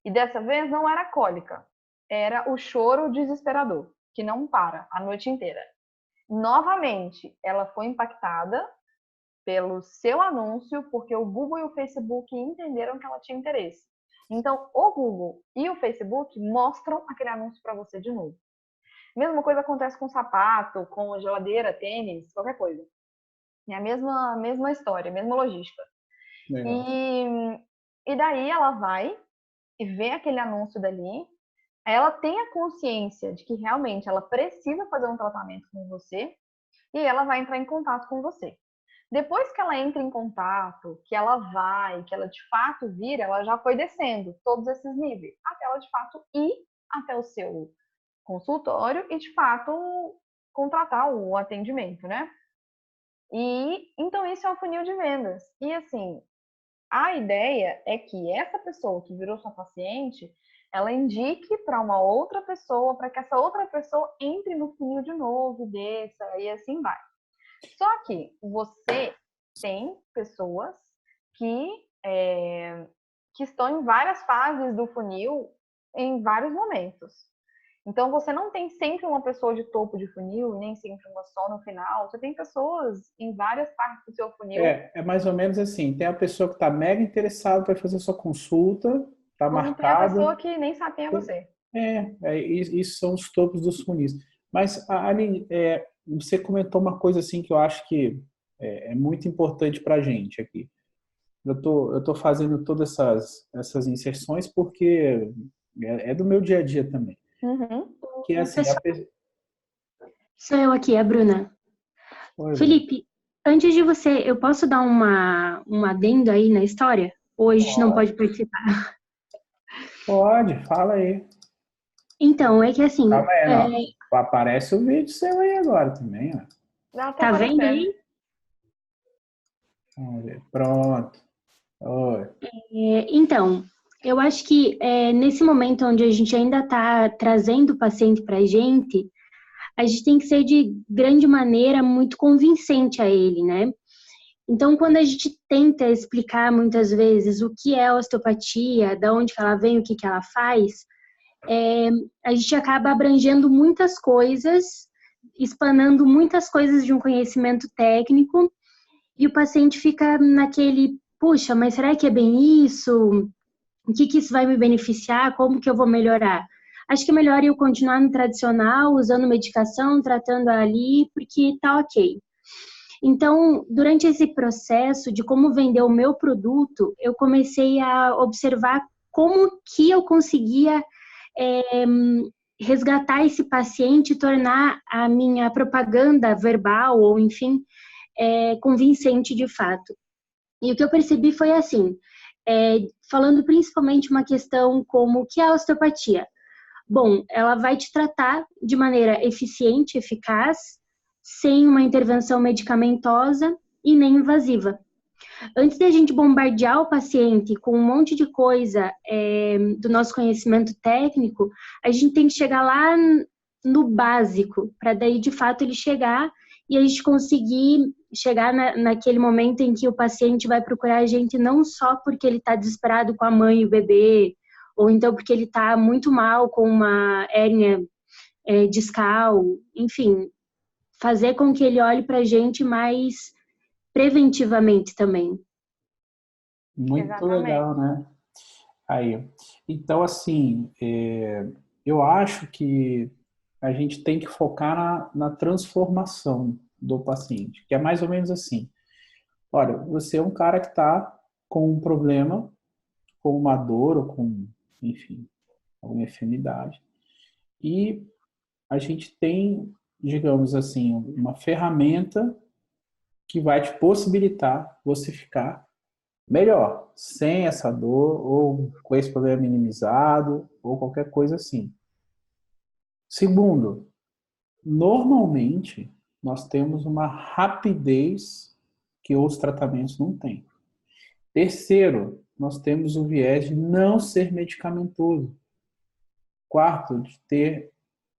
E dessa vez não era cólica, era o choro desesperador, que não para a noite inteira. Novamente, ela foi impactada pelo seu anúncio, porque o Google e o Facebook entenderam que ela tinha interesse. Então, o Google e o Facebook mostram aquele anúncio para você de novo. Mesma coisa acontece com sapato, com geladeira, tênis, qualquer coisa. É a mesma história, a mesma logística. Legal. E, e daí ela vai e vê aquele anúncio dali, ela tem a consciência de que realmente ela precisa fazer um tratamento com você e ela vai entrar em contato com você. Depois que ela entra em contato, que ela vai, que ela de fato vira, ela já foi descendo todos esses níveis, até ela de fato ir até o seu consultório e de fato contratar o atendimento, né? E então isso é um funil de vendas. E assim, a ideia é que essa pessoa que virou sua paciente, ela indique para uma outra pessoa, para que essa outra pessoa entre no funil de novo, desça e assim vai. Só que você tem pessoas que, que estão em várias fases do funil em vários momentos. Então, você não tem sempre uma pessoa de topo de funil, nem sempre uma só no final. Você tem pessoas em várias partes do seu funil. É mais ou menos assim. Tem a pessoa que está mega interessada para fazer sua consulta, está Como tem a pessoa marcado. que nem sabe quem é você. Isso são os topos dos funis. Mas, Aline, você comentou uma coisa assim que eu acho que é muito importante para a gente aqui. Eu tô fazendo todas essas inserções porque é do meu dia a dia também. Uhum. Que é O assim, pessoal, sou eu aqui, a Bruna. Felipe, antes de você, eu posso dar um adendo aí na história? Ou a gente não pode participar? pode, fala aí. Então, é que assim, Calma aí, não. Aparece o vídeo seu aí agora também, ó. Já tá tá vendo aparecendo. aí? Vamos ver. Pronto. Oi. Então, eu acho que nesse momento onde a gente ainda está trazendo o paciente para a gente tem que ser de grande maneira muito convincente a ele, né? Então, quando a gente tenta explicar muitas vezes o que é a osteopatia, de onde que ela vem, o que que ela faz, a gente acaba abrangendo muitas coisas, espanando muitas coisas de um conhecimento técnico, e o paciente fica naquele, puxa, mas será que é bem isso? O que que isso vai me beneficiar? Como que eu vou melhorar? Acho que é melhor eu continuar no tradicional, usando medicação, tratando ali, porque tá ok. Então, durante esse processo de como vender o meu produto, eu comecei a observar como que eu conseguia é, resgatar esse paciente e tornar a minha propaganda verbal, ou enfim, convincente de fato. E o que eu percebi foi assim, falando principalmente uma questão como o que é a osteopatia. Bom, ela vai te tratar de maneira eficiente, eficaz, sem uma intervenção medicamentosa e nem invasiva. Antes da gente bombardear o paciente com um monte de coisa do nosso conhecimento técnico, a gente tem que chegar lá no básico, para daí de fato ele chegar e a gente conseguir chegar naquele momento em que o paciente vai procurar a gente não só porque ele está desesperado com a mãe e o bebê, ou então porque ele está muito mal com uma hérnia discal, enfim, fazer com que ele olhe para a gente mais preventivamente também. Muito Exatamente. legal, né? Aí. Então, assim, eu acho que a gente tem que focar na transformação do paciente, que é mais ou menos assim. Olha, você é um cara que está com um problema, com uma dor ou com, enfim, alguma enfermidade. E a gente tem, digamos assim, uma ferramenta que vai te possibilitar você ficar melhor, sem essa dor ou com esse problema minimizado ou qualquer coisa assim. Segundo, normalmente nós temos uma rapidez que outros tratamentos não têm. Terceiro, nós temos o viés de não ser medicamentoso. Quarto, de ter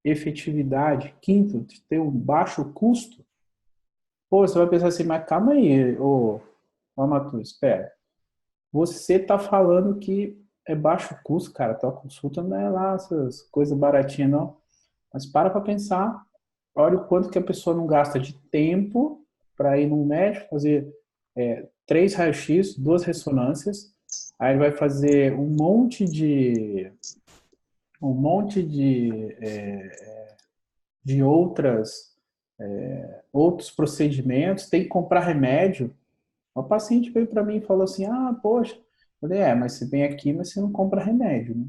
efetividade. Quinto, de ter um baixo custo. Pô, você vai pensar assim, mas calma aí, ô Matheus, espera. Você está falando que é baixo custo, cara. Tua consulta não é lá essas coisas baratinhas, não. Mas para pensar. Olha o quanto que a pessoa não gasta de tempo para ir no médico, fazer 3 raios-x, 2 ressonâncias. Aí ele vai fazer um monte de outros procedimentos, tem que comprar remédio. Uma paciente veio para mim e falou assim, ah, poxa, eu falei, mas você vem aqui, mas você não compra remédio, né?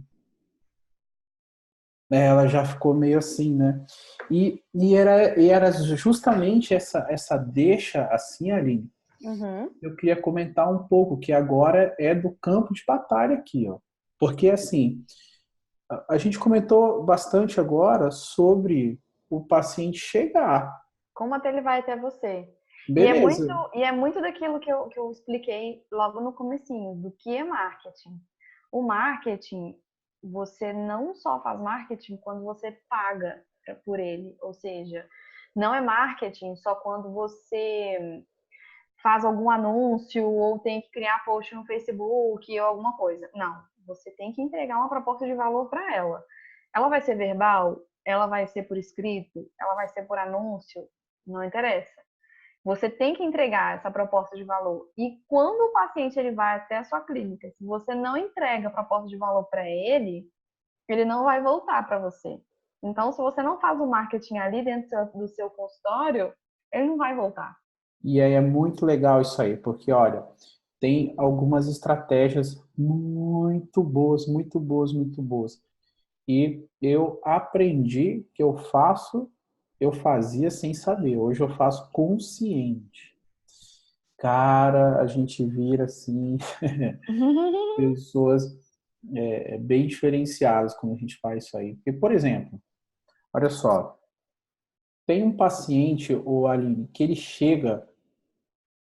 Ela já ficou meio assim, né? E era justamente essa deixa assim, Aline, Uhum. Eu queria comentar um pouco, que agora é do campo de batalha aqui, ó. Porque, assim, a gente comentou bastante agora sobre o paciente chegar. Como até ele vai até você. Beleza. E é muito daquilo que eu expliquei logo no comecinho, do que é marketing. O marketing, você não só faz marketing quando você paga por ele, ou seja, não é marketing só quando você faz algum anúncio ou tem que criar post no Facebook ou alguma coisa. Não, você tem que entregar uma proposta de valor para ela. Ela vai ser verbal? Ela vai ser por escrito? Ela vai ser por anúncio? Não interessa. Você tem que entregar essa proposta de valor. E quando o paciente ele vai até a sua clínica, se você não entrega a proposta de valor para ele, ele não vai voltar para você. Então, se você não faz o marketing ali dentro do seu consultório, ele não vai voltar. E aí é muito legal isso aí, porque, olha, tem algumas estratégias muito boas, muito boas, muito boas. E eu aprendi que eu fazia sem saber. Hoje eu faço consciente. Cara, a gente vira assim pessoas bem diferenciadas quando a gente faz isso aí. Porque, por exemplo, olha só, tem um paciente, o Aline, que ele chega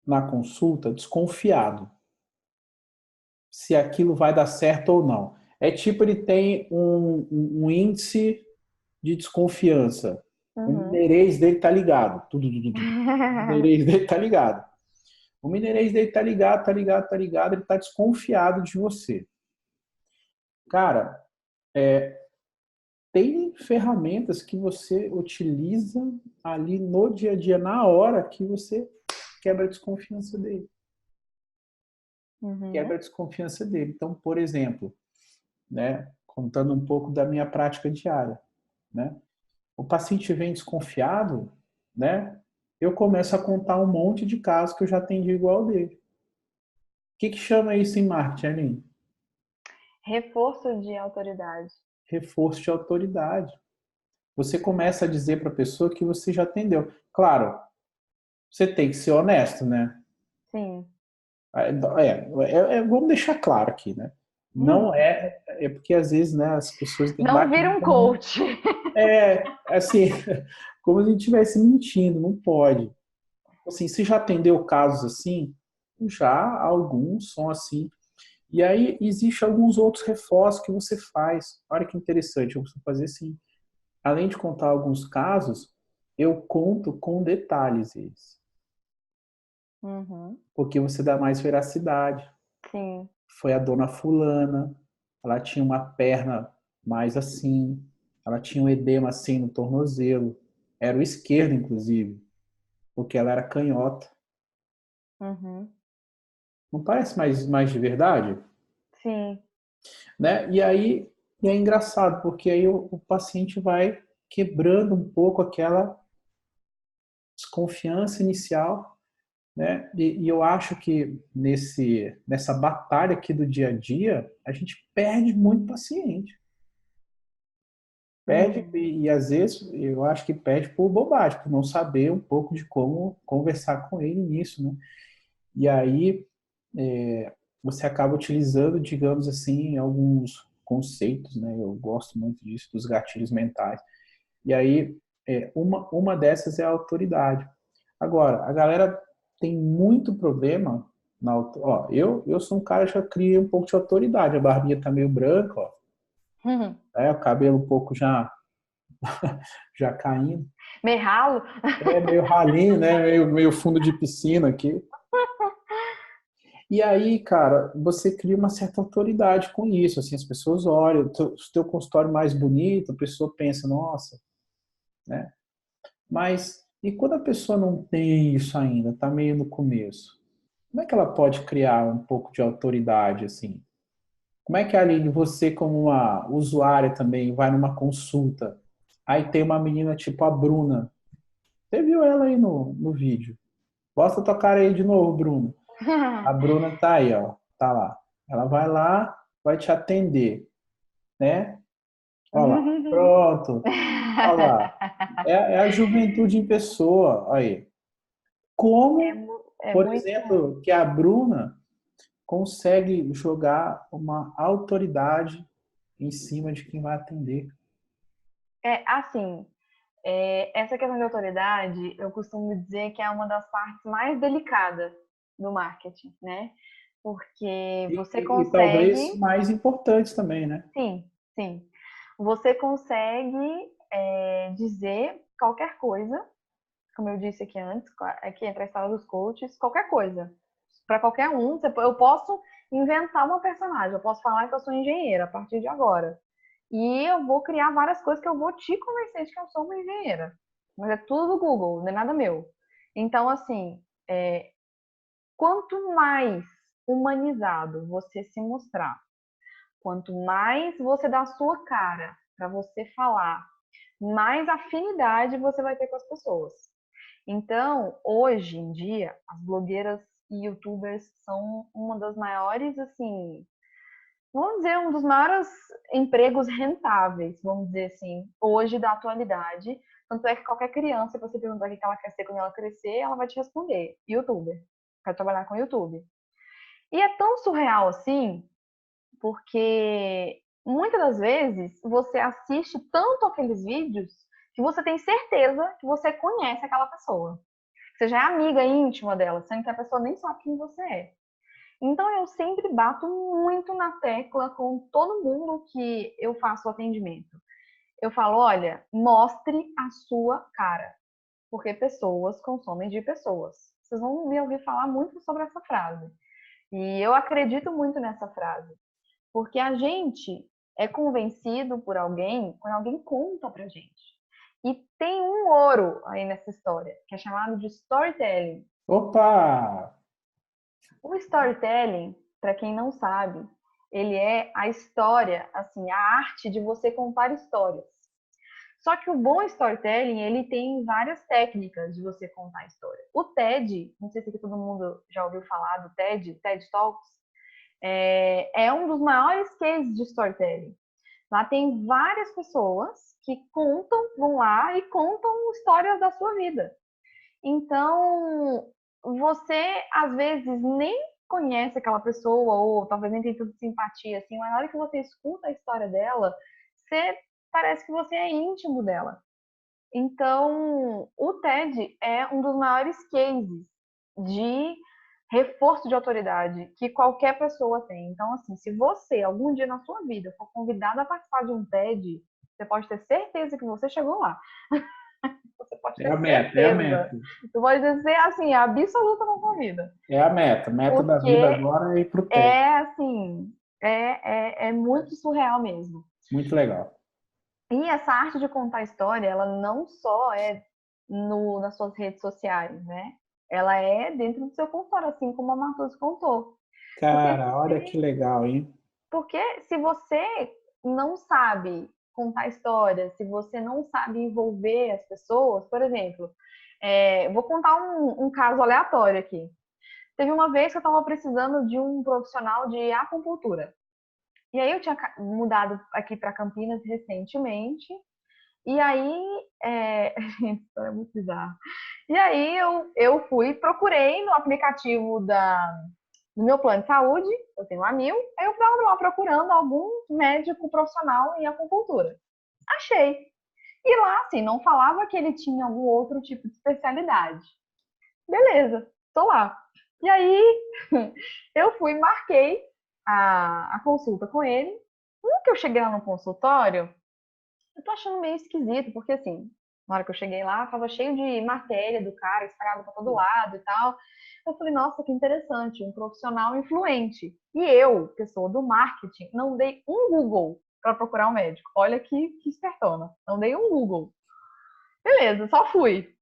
na consulta desconfiado se aquilo vai dar certo ou não. É tipo, ele tem um índice de desconfiança. O Uhum. mineirês dele tá ligado. O mineirês dele tá ligado. O mineirês dele tá ligado, tá ligado, tá ligado. Ele tá desconfiado de você. Cara, tem ferramentas que você utiliza ali no dia a dia, na hora que você quebra a desconfiança dele. Uhum. Quebra a desconfiança dele. Então, por exemplo, né, contando um pouco da minha prática diária, né? O paciente vem desconfiado, né? Eu começo a contar um monte de casos que eu já atendi igual ao dele. O que chama isso em marketing, Aline? Reforço de autoridade. Reforço de autoridade. Você começa a dizer para a pessoa que você já atendeu. Claro, você tem que ser honesto, né? Sim. Vamos deixar claro aqui, né? Não é porque às vezes, né, as pessoas Não batem vira um muita mão. coach. Assim, como se a gente estivesse mentindo, não pode. Assim, se já atendeu casos assim, já alguns são assim. E aí existe alguns outros reforços que você faz. Olha que interessante, eu costumo fazer assim. Além de contar alguns casos, eu conto com detalhes eles, Uhum. porque você dá mais veracidade. Sim. Foi a dona fulana, ela tinha uma perna mais assim, ela tinha um edema assim no tornozelo, era o esquerdo inclusive, porque ela era canhota. Uhum. Não parece mais de verdade? Sim. Né? E aí é engraçado, porque aí o paciente vai quebrando um pouco aquela desconfiança inicial, né? E eu acho que nessa batalha aqui do dia a dia, a gente perde muito paciente. Perde, Uhum. e às vezes eu acho que perde por bobagem, por não saber um pouco de como conversar com ele nisso, né? E aí você acaba utilizando, digamos assim, alguns conceitos, né? Eu gosto muito disso, dos gatilhos mentais. E aí, uma dessas é a autoridade. Agora, a galera tem muito problema ó, eu sou um cara que já cria um pouco de autoridade. A barbinha tá meio branca, ó, Uhum. o cabelo um pouco já caindo. Me ralo? É meio ralinho, né? Meio fundo de piscina aqui. E aí, cara, você cria uma certa autoridade com isso. Assim, as pessoas olham, o teu consultório mais bonito, a pessoa pensa, nossa, né? Mas e quando a pessoa não tem isso ainda, está meio no começo? Como é que ela pode criar um pouco de autoridade assim? Como é que, Aline, você como uma usuária também vai numa consulta, aí tem uma menina tipo a Bruna. Você viu ela aí no vídeo? Mostra tua cara aí de novo, Bruno. A Bruna tá aí, ó. Tá lá. Ela vai lá, vai te atender, né? Olha lá. Pronto. Olha lá. É a juventude em pessoa. Aí. Como? É Por muito. exemplo, que a Bruna consegue jogar uma autoridade em cima de quem vai atender. É assim, essa questão de autoridade, eu costumo dizer que é uma das partes mais delicadas do marketing, né? Porque você E talvez consegue, mais importantes também, né? sim, sim, você consegue dizer qualquer coisa, como eu disse aqui antes, aqui entra a história dos coaches, qualquer coisa. Para qualquer um, eu posso inventar uma personagem, eu posso falar que eu sou engenheira a partir de agora. E eu vou criar várias coisas que eu vou te convencer de que eu sou uma engenheira. Mas é tudo do Google, não é nada meu. Então, assim, quanto mais humanizado você se mostrar, quanto mais você dá a sua cara para você falar, mais afinidade você vai ter com as pessoas. Então, hoje em dia, as blogueiras e youtubers são uma das maiores, assim, vamos dizer, um dos maiores empregos rentáveis, vamos dizer assim, hoje da atualidade. Tanto é que qualquer criança, se você perguntar o que ela quer ser quando ela crescer, ela vai te responder: youtuber. Quero trabalhar com YouTube. E é tão surreal assim, porque muitas das vezes você assiste tanto aqueles vídeos que você tem certeza que você conhece aquela pessoa. Você já é amiga íntima dela, sendo que a pessoa nem sabe quem você é. Então eu sempre bato muito na tecla com todo mundo que eu faço o atendimento. Eu falo, olha, mostre a sua cara, porque pessoas consomem de pessoas. Vocês vão me ouvir falar muito sobre essa frase. E eu acredito muito nessa frase, porque a gente é convencido por alguém quando alguém conta pra gente. E tem um ouro aí nessa história, que é chamado de storytelling. Opa! O storytelling, para quem não sabe, ele é a história, assim, a arte de você contar histórias. Só que o bom storytelling, ele tem várias técnicas de você contar a história. O TED, não sei se aqui todo mundo já ouviu falar do TED, TED Talks, é um dos maiores cases de storytelling. Lá tem várias pessoas que contam, vão lá e contam histórias da sua vida. Então, você às vezes nem conhece aquela pessoa, ou talvez nem tem tanta simpatia, assim, mas na hora que você escuta a história dela, você parece que você é íntimo dela. Então, o TED é um dos maiores cases de reforço de autoridade que qualquer pessoa tem. Então, assim, se você algum dia na sua vida for convidado a participar de um TED, você pode ter certeza que você chegou lá. Você pode É ter a meta, é a certeza. meta. Você pode dizer assim, absoluta na sua vida. É a meta. Meta da vida Porque agora é ir pro TED. é assim, é muito surreal mesmo. Muito legal. E essa arte de contar história, ela não só é nas suas redes sociais, né? Ela é dentro do seu consultório, assim como a Matheus contou. Porque Cara, olha que legal, hein? Porque se você não sabe contar histórias, se você não sabe envolver as pessoas, por exemplo, vou contar um caso aleatório aqui. Teve uma vez que eu estava precisando de um profissional de acupuntura. E aí eu tinha mudado aqui para Campinas recentemente. E aí, gente, isso é muito bizarro. E aí eu fui, procurei no aplicativo no meu plano de saúde, eu tenho a Mil, aí eu estava lá procurando algum médico profissional em acupuntura. Achei. E lá, assim, não falava que ele tinha algum outro tipo de especialidade. Beleza, tô lá. E aí, eu fui e marquei a consulta com ele. No que eu cheguei lá no consultório, eu tô achando meio esquisito, porque assim, na hora que eu cheguei lá, tava cheio de matéria do cara, espalhado pra todo lado e tal. Eu falei, nossa, que interessante, um profissional influente. E eu, pessoa do marketing, não dei um Google para procurar um médico. Olha que espertona. Não dei um Google. Beleza, só fui.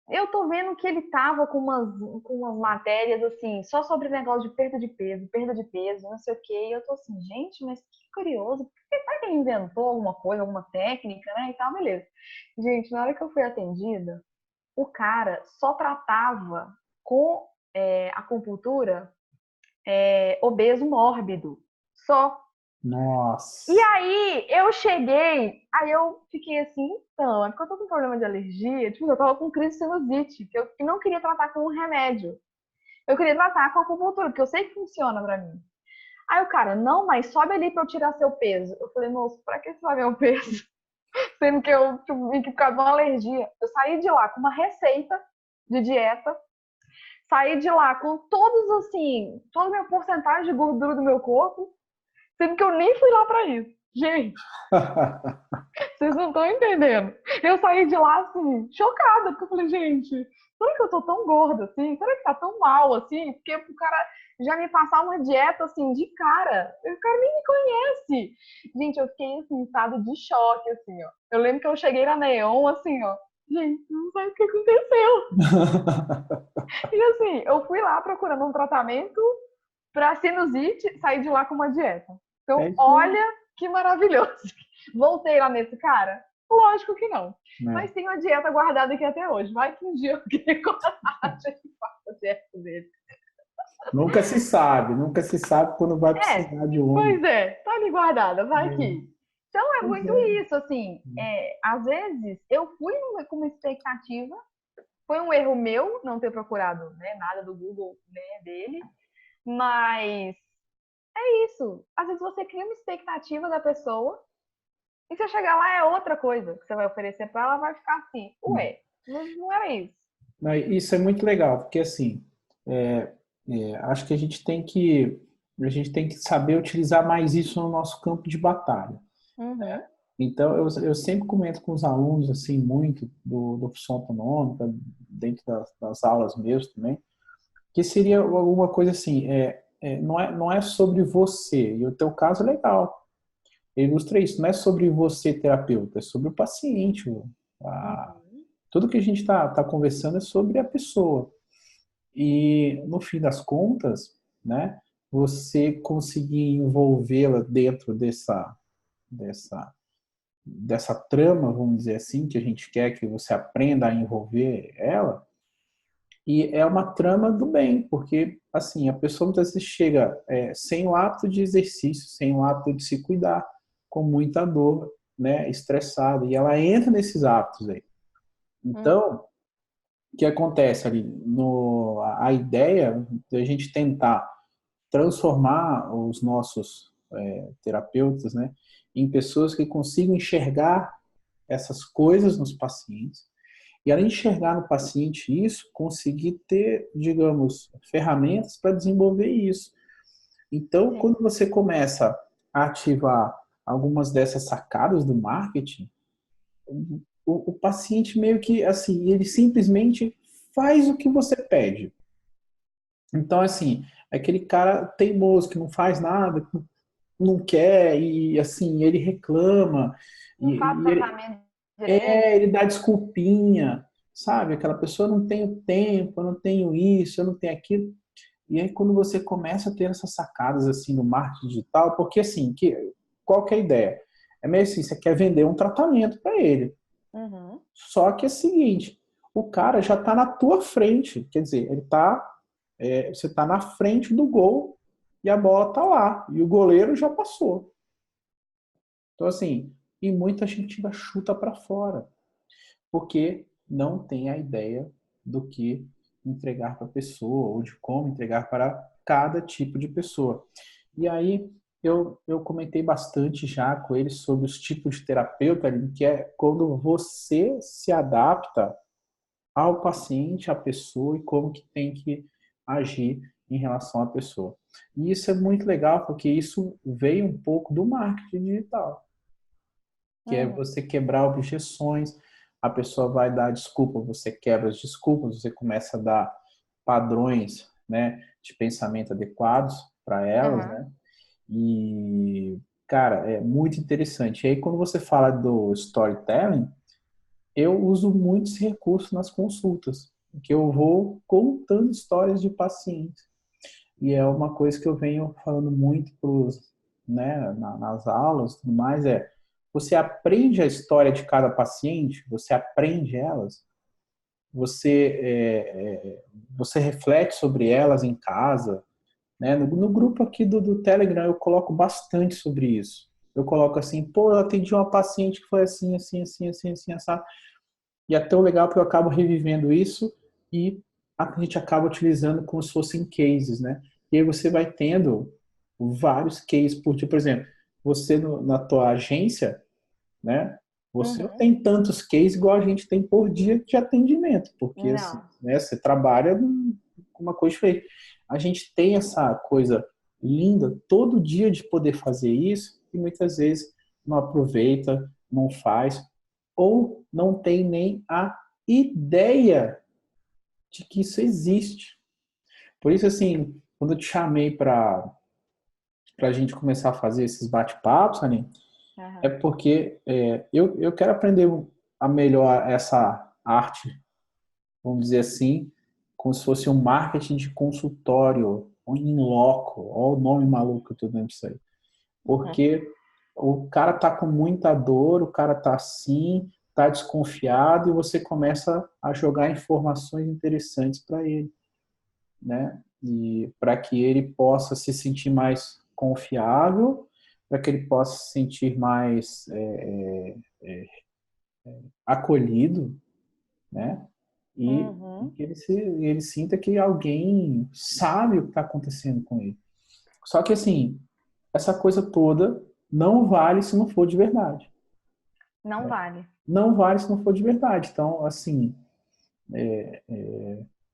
Eu tô vendo que ele tava com umas matérias assim, só sobre negócio de perda de peso, não sei o quê. E eu tô assim, gente, mas que curioso. Será que ele inventou alguma coisa, alguma técnica, né? E tal, beleza. Gente, na hora que eu fui atendida, o cara só tratava com acupuntura obeso mórbido. Só. Nossa. E aí, eu cheguei, aí eu fiquei assim, então, é porque eu tô com problema de alergia, tipo, eu tava com crise de sinusite, que eu não queria tratar com um remédio. Eu queria tratar com acupuntura, porque eu sei que funciona pra mim. Aí o cara, não, mas sobe ali pra eu tirar seu peso. Eu falei, moço, pra que você vai ver o peso? Sendo que eu tive que ficar com uma alergia. Eu saí de lá com uma receita de dieta, saí de lá com todos, assim, toda a minha porcentagem de gordura do meu corpo, sendo que eu nem fui lá pra isso. Gente, vocês não estão entendendo. Eu saí de lá, assim, chocada, porque eu falei, gente, será que eu tô tão gorda assim? Será que tá tão mal assim? Porque o cara já me passar uma dieta assim de cara. O cara nem me conhece. Gente, eu fiquei assim, em estado de choque, assim, ó. Eu lembro que eu cheguei na Neon, assim, ó. Gente, não sei o que aconteceu. E assim, eu fui lá procurando um tratamento pra sinusite, saí de lá com uma dieta. É Então, isso aí. olha que maravilhoso. Voltei lá nesse cara? Lógico que não. Né? Mas tem uma dieta guardada aqui até hoje. Vai que um dia eu tenho coragem de fazer a dieta dele. Nunca se sabe quando vai É, precisar de uma. pois é, tá ali guardada, vai É, que. Então é pois muito é. isso, assim. Às vezes eu fui com uma expectativa, foi um erro meu não ter procurado, né, nada do Google, né, dele, mas é isso. Às vezes você cria uma expectativa da pessoa e você chegar lá é outra coisa que você vai oferecer para ela, ela vai ficar assim, ué, não era isso. Não, isso é muito legal, porque assim, acho que a gente tem que saber utilizar mais isso no nosso campo de batalha. Uhum. Então, eu sempre comento com os alunos, assim, muito do opção autonômica, dentro das aulas mesmo também, que seria alguma coisa assim, não é sobre você, e o teu caso é legal, ele ilustra isso, não é sobre você, terapeuta, é sobre o paciente. Uhum. Tudo que a gente tá conversando é sobre a pessoa. E, no fim das contas, né, você conseguir envolvê-la dentro dessa, dessa trama, vamos dizer assim, que a gente quer que você aprenda a envolver ela, e é uma trama do bem, porque, assim, a pessoa muitas vezes chega sem o hábito de exercício, sem o hábito de se cuidar, com muita dor, né, estressada, e ela entra nesses hábitos aí. Uhum. Então, o que acontece ali? A ideia de a gente tentar transformar os nossos terapeutas, né, em pessoas que consigam enxergar essas coisas nos pacientes e, além de enxergar no paciente isso, conseguir ter, digamos, ferramentas para desenvolver isso. Então, Sim. quando você começa a ativar algumas dessas sacadas do marketing, o paciente meio que, assim, ele simplesmente faz o que você pede. Então, assim, é aquele cara teimoso que não faz nada, que não quer, e assim, ele reclama, Não faz e ele, tratamento direito. ele dá desculpinha, sabe? Aquela pessoa, não tenho tempo, eu não tenho isso, eu não tenho aquilo. E aí, quando você começa a ter essas sacadas, assim, no marketing digital, porque, assim, qual que é a ideia? É meio assim, você quer vender um tratamento para ele. Uhum. Só que é o seguinte, o cara já está na tua frente, quer dizer, você está na frente do gol e a bola está lá, e o goleiro já passou. Então, assim, e muita gente ainda chuta para fora, porque não tem a ideia do que entregar para a pessoa, ou de como entregar para cada tipo de pessoa. E aí, eu comentei bastante já com eles sobre os tipos de terapeuta, que é quando você se adapta ao paciente, à pessoa, e como que tem que agir em relação à pessoa. E isso é muito legal, porque isso veio um pouco do marketing digital, que é Uhum. você quebrar objeções, a pessoa vai dar desculpa, você quebra as desculpas, você começa a dar padrões, né, de pensamento adequados para elas, Uhum. né? E, cara, é muito interessante. E aí, quando você fala do storytelling, eu uso muito esse recurso nas consultas, que eu vou contando histórias de pacientes. E é uma coisa que eu venho falando muito né, nas aulas e tudo mais, você aprende a história de cada paciente, você aprende elas, você, você reflete sobre elas em casa, né? No grupo aqui do Telegram eu coloco bastante sobre isso. Eu coloco assim, pô, eu atendi uma paciente que foi assim, assim, assim, assim, assim, sabe? E é tão legal porque eu acabo revivendo isso e a gente acaba utilizando como se fossem cases, né? E aí você vai tendo vários cases por dia. Por exemplo, você na tua agência, né? Você não Uhum. tem tantos cases igual a gente tem por dia de atendimento, porque assim, Não. né, você trabalha com uma coisa diferente. A gente tem essa coisa linda todo dia de poder fazer isso e muitas vezes não aproveita, não faz ou não tem nem a ideia de que isso existe. Por isso, assim, quando eu te chamei para a gente começar a fazer esses bate-papos, Aline, é Uhum. porque eu quero aprender a melhor essa arte, vamos dizer assim, como se fosse um marketing de consultório, um in loco, olha o nome maluco que eu estou dando disso aí. Porque o cara tá com muita dor, o cara tá assim, tá desconfiado e você começa a jogar informações interessantes para ele, né? E para que ele possa se sentir mais confiável, para que ele possa se sentir mais acolhido, né? E Uhum. que ele sinta que alguém sabe o que está acontecendo com ele. Só que assim, essa coisa toda não vale se não for de verdade. Não vale. Não vale se não for de verdade. Então, assim,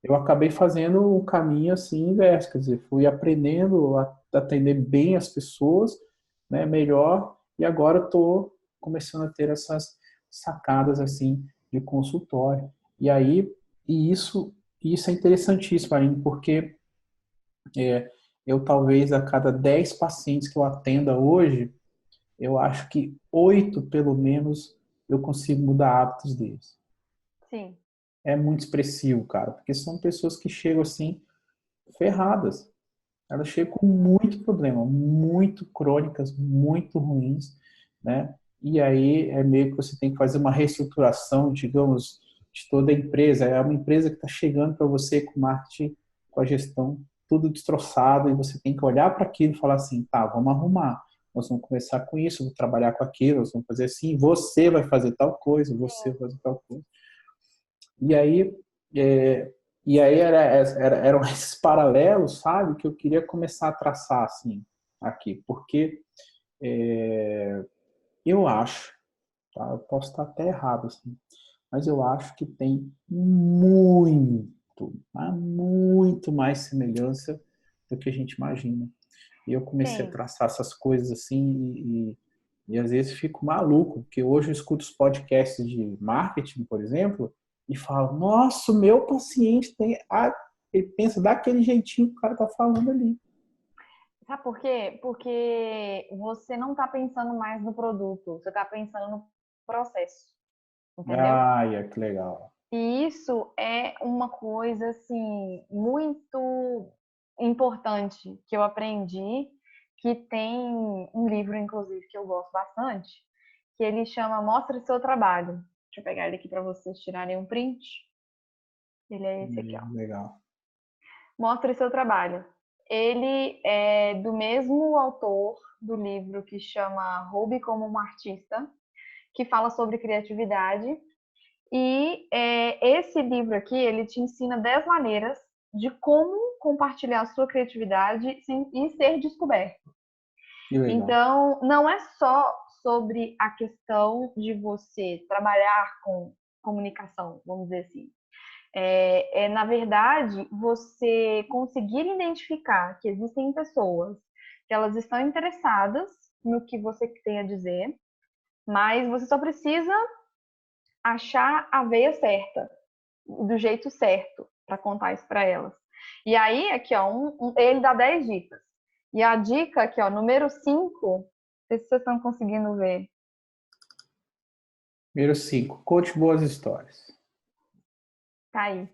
eu acabei fazendo um caminho assim inverso, quer dizer, fui aprendendo a atender bem as pessoas, né, melhor, e agora estou começando a ter essas sacadas assim de consultório. E aí, isso é interessantíssimo, Aline, porque eu talvez a cada 10 pacientes que eu atenda hoje, eu acho que 8 pelo menos eu consigo mudar hábitos deles. Sim. É muito expressivo, cara, porque são pessoas que chegam assim ferradas. Elas chegam com muito problema, muito crônicas, muito ruins, né? E aí é meio que você tem que fazer uma reestruturação, digamos, de toda a empresa. É uma empresa que está chegando para você com marketing, com a gestão, tudo destroçado, e você tem que olhar para aquilo e falar assim, tá, vamos arrumar. Nós vamos começar com isso, vou trabalhar com aquilo, nós vamos fazer assim, você vai fazer tal coisa, você vai fazer tal coisa. E aí, é, eram esses paralelos, sabe, que eu queria começar a traçar assim aqui, porque eu acho, tá, eu posso estar até errado assim, mas eu acho que tem muito, mas muito mais semelhança do que a gente imagina. E eu comecei a Tem. traçar essas coisas assim e às vezes fico maluco, porque hoje eu escuto os podcasts de marketing, por exemplo, e falo, nossa, o meu paciente ele pensa daquele jeitinho que o cara tá falando ali. Sabe por quê? Porque você não está pensando mais no produto, você está pensando no processo, entendeu? Ai, que legal. E isso é uma coisa assim muito importante que eu aprendi, que tem um livro inclusive que eu gosto bastante, que ele chama Mostre seu trabalho. Deixa eu pegar ele aqui para vocês tirarem um print. Ele é esse aqui, ó. Legal. Mostre seu trabalho. Ele é do mesmo autor do livro que chama Roube como um Artista, que fala sobre criatividade. E esse livro aqui, ele te ensina 10 maneiras de como compartilhar a sua criatividade e ser descoberto. Que legal. Então, não é só sobre a questão de você trabalhar com comunicação, vamos dizer assim. Na verdade, você conseguir identificar que existem pessoas que elas estão interessadas no que você tem a dizer, mas você só precisa achar a veia certa, do jeito certo, para contar isso para elas. E aí, aqui, ó, ele dá 10 dicas. E a dica aqui, ó, número 5, não sei se vocês estão conseguindo ver. Número 5, conte boas histórias. Tá aí.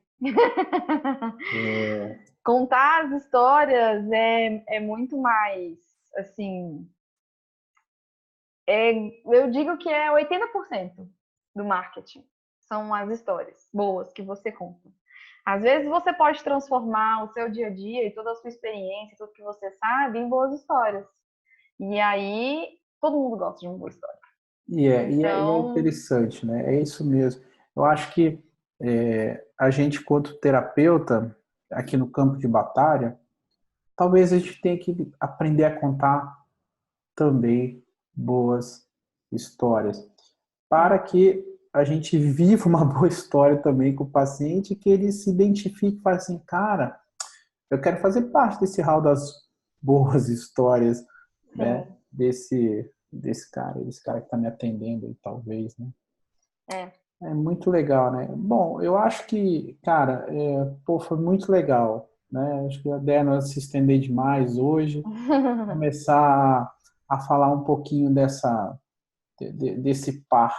É, Contar as histórias é muito mais, assim, eu digo que é 80% do marketing. São as histórias boas que você conta. Às vezes você pode transformar o seu dia a dia e toda a sua experiência, tudo que você sabe, em boas histórias. E aí, todo mundo gosta de uma boa história. E é Então, interessante, né? É isso mesmo. Eu acho que a gente, quanto terapeuta, aqui no campo de batalha, talvez a gente tenha que aprender a contar também boas histórias, para que a gente viva uma boa história também com o paciente, que ele se identifique e fale assim, cara, eu quero fazer parte desse hall das boas histórias, né? sim, Desse cara que está me atendendo, talvez, né? é. É muito legal, né? Bom, eu acho que, cara, pô, foi muito legal, né? Acho que a ideia não é se estender demais hoje, começar a falar um pouquinho desse par,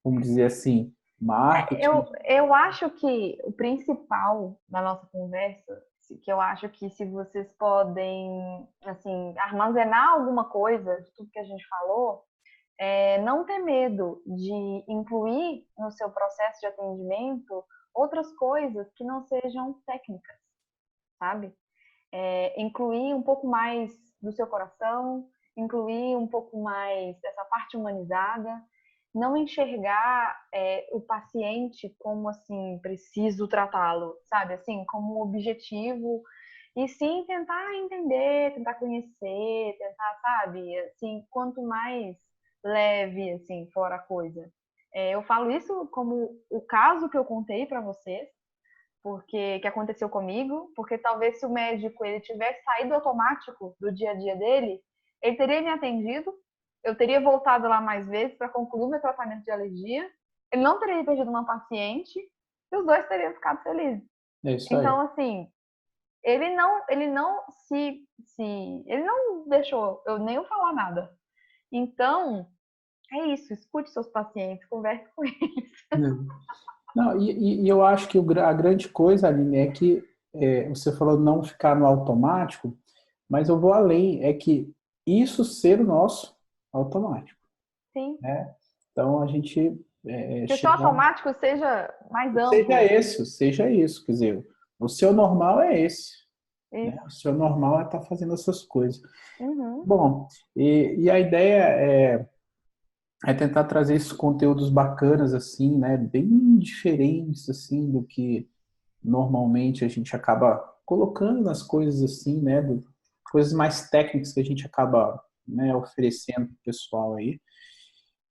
vamos dizer assim, marketing. Eu acho que o principal da nossa conversa, que eu acho que se vocês podem, assim, armazenar alguma coisa de tudo que a gente falou, é não ter medo de incluir no seu processo de atendimento outras coisas que não sejam técnicas, sabe? Incluir um pouco mais do seu coração, incluir um pouco mais dessa parte humanizada, não enxergar o paciente como assim, preciso tratá-lo, sabe? Assim, como um objetivo, e sim tentar entender, tentar conhecer, tentar, sabe? Assim, quanto mais leve, assim, for a coisa. Eu falo isso como o caso que eu contei para vocês, porque que aconteceu comigo, porque talvez se o médico ele tivesse saído automático do dia a dia dele, ele teria me atendido, eu teria voltado lá mais vezes para concluir o meu tratamento de alergia, ele não teria perdido uma paciente e os dois teriam ficado felizes. É isso aí. Então, assim, ele não deixou eu nem falar nada. Então, é isso, escute seus pacientes, converse com eles. Não, e eu acho que a grande coisa, Aline, é que você falou não ficar no automático, mas eu vou além, é que isso ser o nosso automático, Sim. né? Então a gente Que o seu chegar, automático seja mais seja amplo. esse, seja isso, quer dizer, o seu normal é esse, né? O Isso. seu normal é estar fazendo essas coisas. Uhum. Bom, e a ideia é tentar trazer esses conteúdos bacanas, assim, né? Bem diferentes, assim, do que normalmente a gente acaba colocando nas coisas, assim, né? Coisas mais técnicas que a gente acaba, né, oferecendo pro pessoal aí.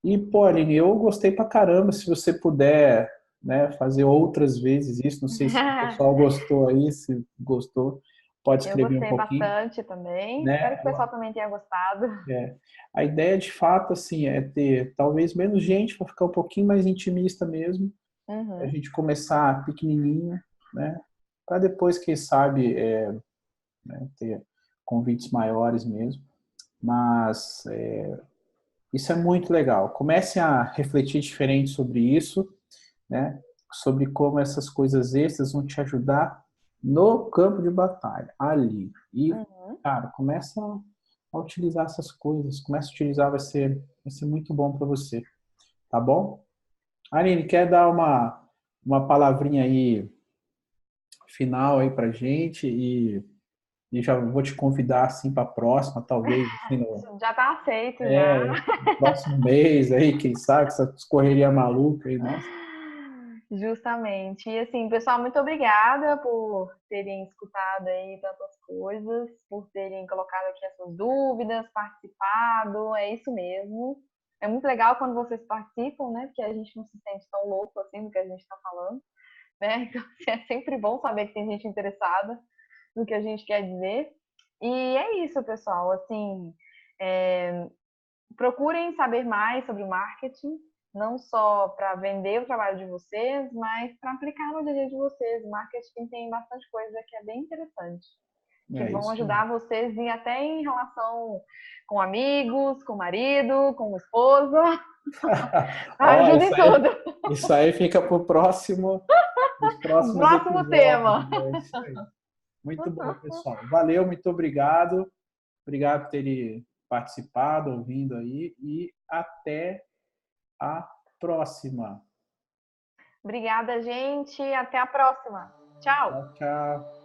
E, pô, Aline, eu gostei pra caramba. Se você puder, né, fazer outras vezes isso, não sei se o pessoal gostou aí, se gostou, pode Eu escrever um gostei pouquinho, bastante também. Espero né? que o pessoal também tenha gostado. A ideia, de fato, assim, é ter talvez menos gente para ficar um pouquinho mais intimista mesmo, a Uhum. gente começar pequenininho, né? Para depois, quem sabe, né, ter convites maiores mesmo. Mas isso é muito legal. Comece a refletir diferente sobre isso, né? Sobre como essas coisas extras vão te ajudar no campo de batalha, ali. E, Uhum. cara, começa a utilizar essas coisas. Começa a utilizar, vai ser muito bom para você. Tá bom? Aline, quer dar uma palavrinha aí final aí pra gente e já vou te convidar assim para a próxima, talvez assim, Já está aceito, já. no próximo mês aí, quem sabe, essa correria maluca aí, nossa. Justamente. E assim, pessoal, muito obrigada por terem escutado aí tantas coisas, por terem colocado aqui as suas dúvidas, participado. É isso mesmo. É muito legal quando vocês participam, né? Porque a gente não se sente tão louco assim do que a gente está falando, né? Então, assim, é sempre bom saber que tem gente interessada no que a gente quer dizer. E é isso, pessoal. Assim, procurem saber mais sobre o marketing, não só para vender o trabalho de vocês, mas para aplicar no dia a dia de vocês. O marketing tem bastante coisa que é bem interessante, que É vão isso. ajudar vocês e até em relação com amigos, com o marido, com a esposa. Ó, Ajuda em tudo. isso aí fica para os próximos Próximo episódios. tema. É isso aí. Muito bom, pessoal. Valeu, muito obrigado. Obrigado por terem participado, ouvindo aí e até a próxima. Obrigada, gente. Até a próxima. Tchau! Tchau, tchau.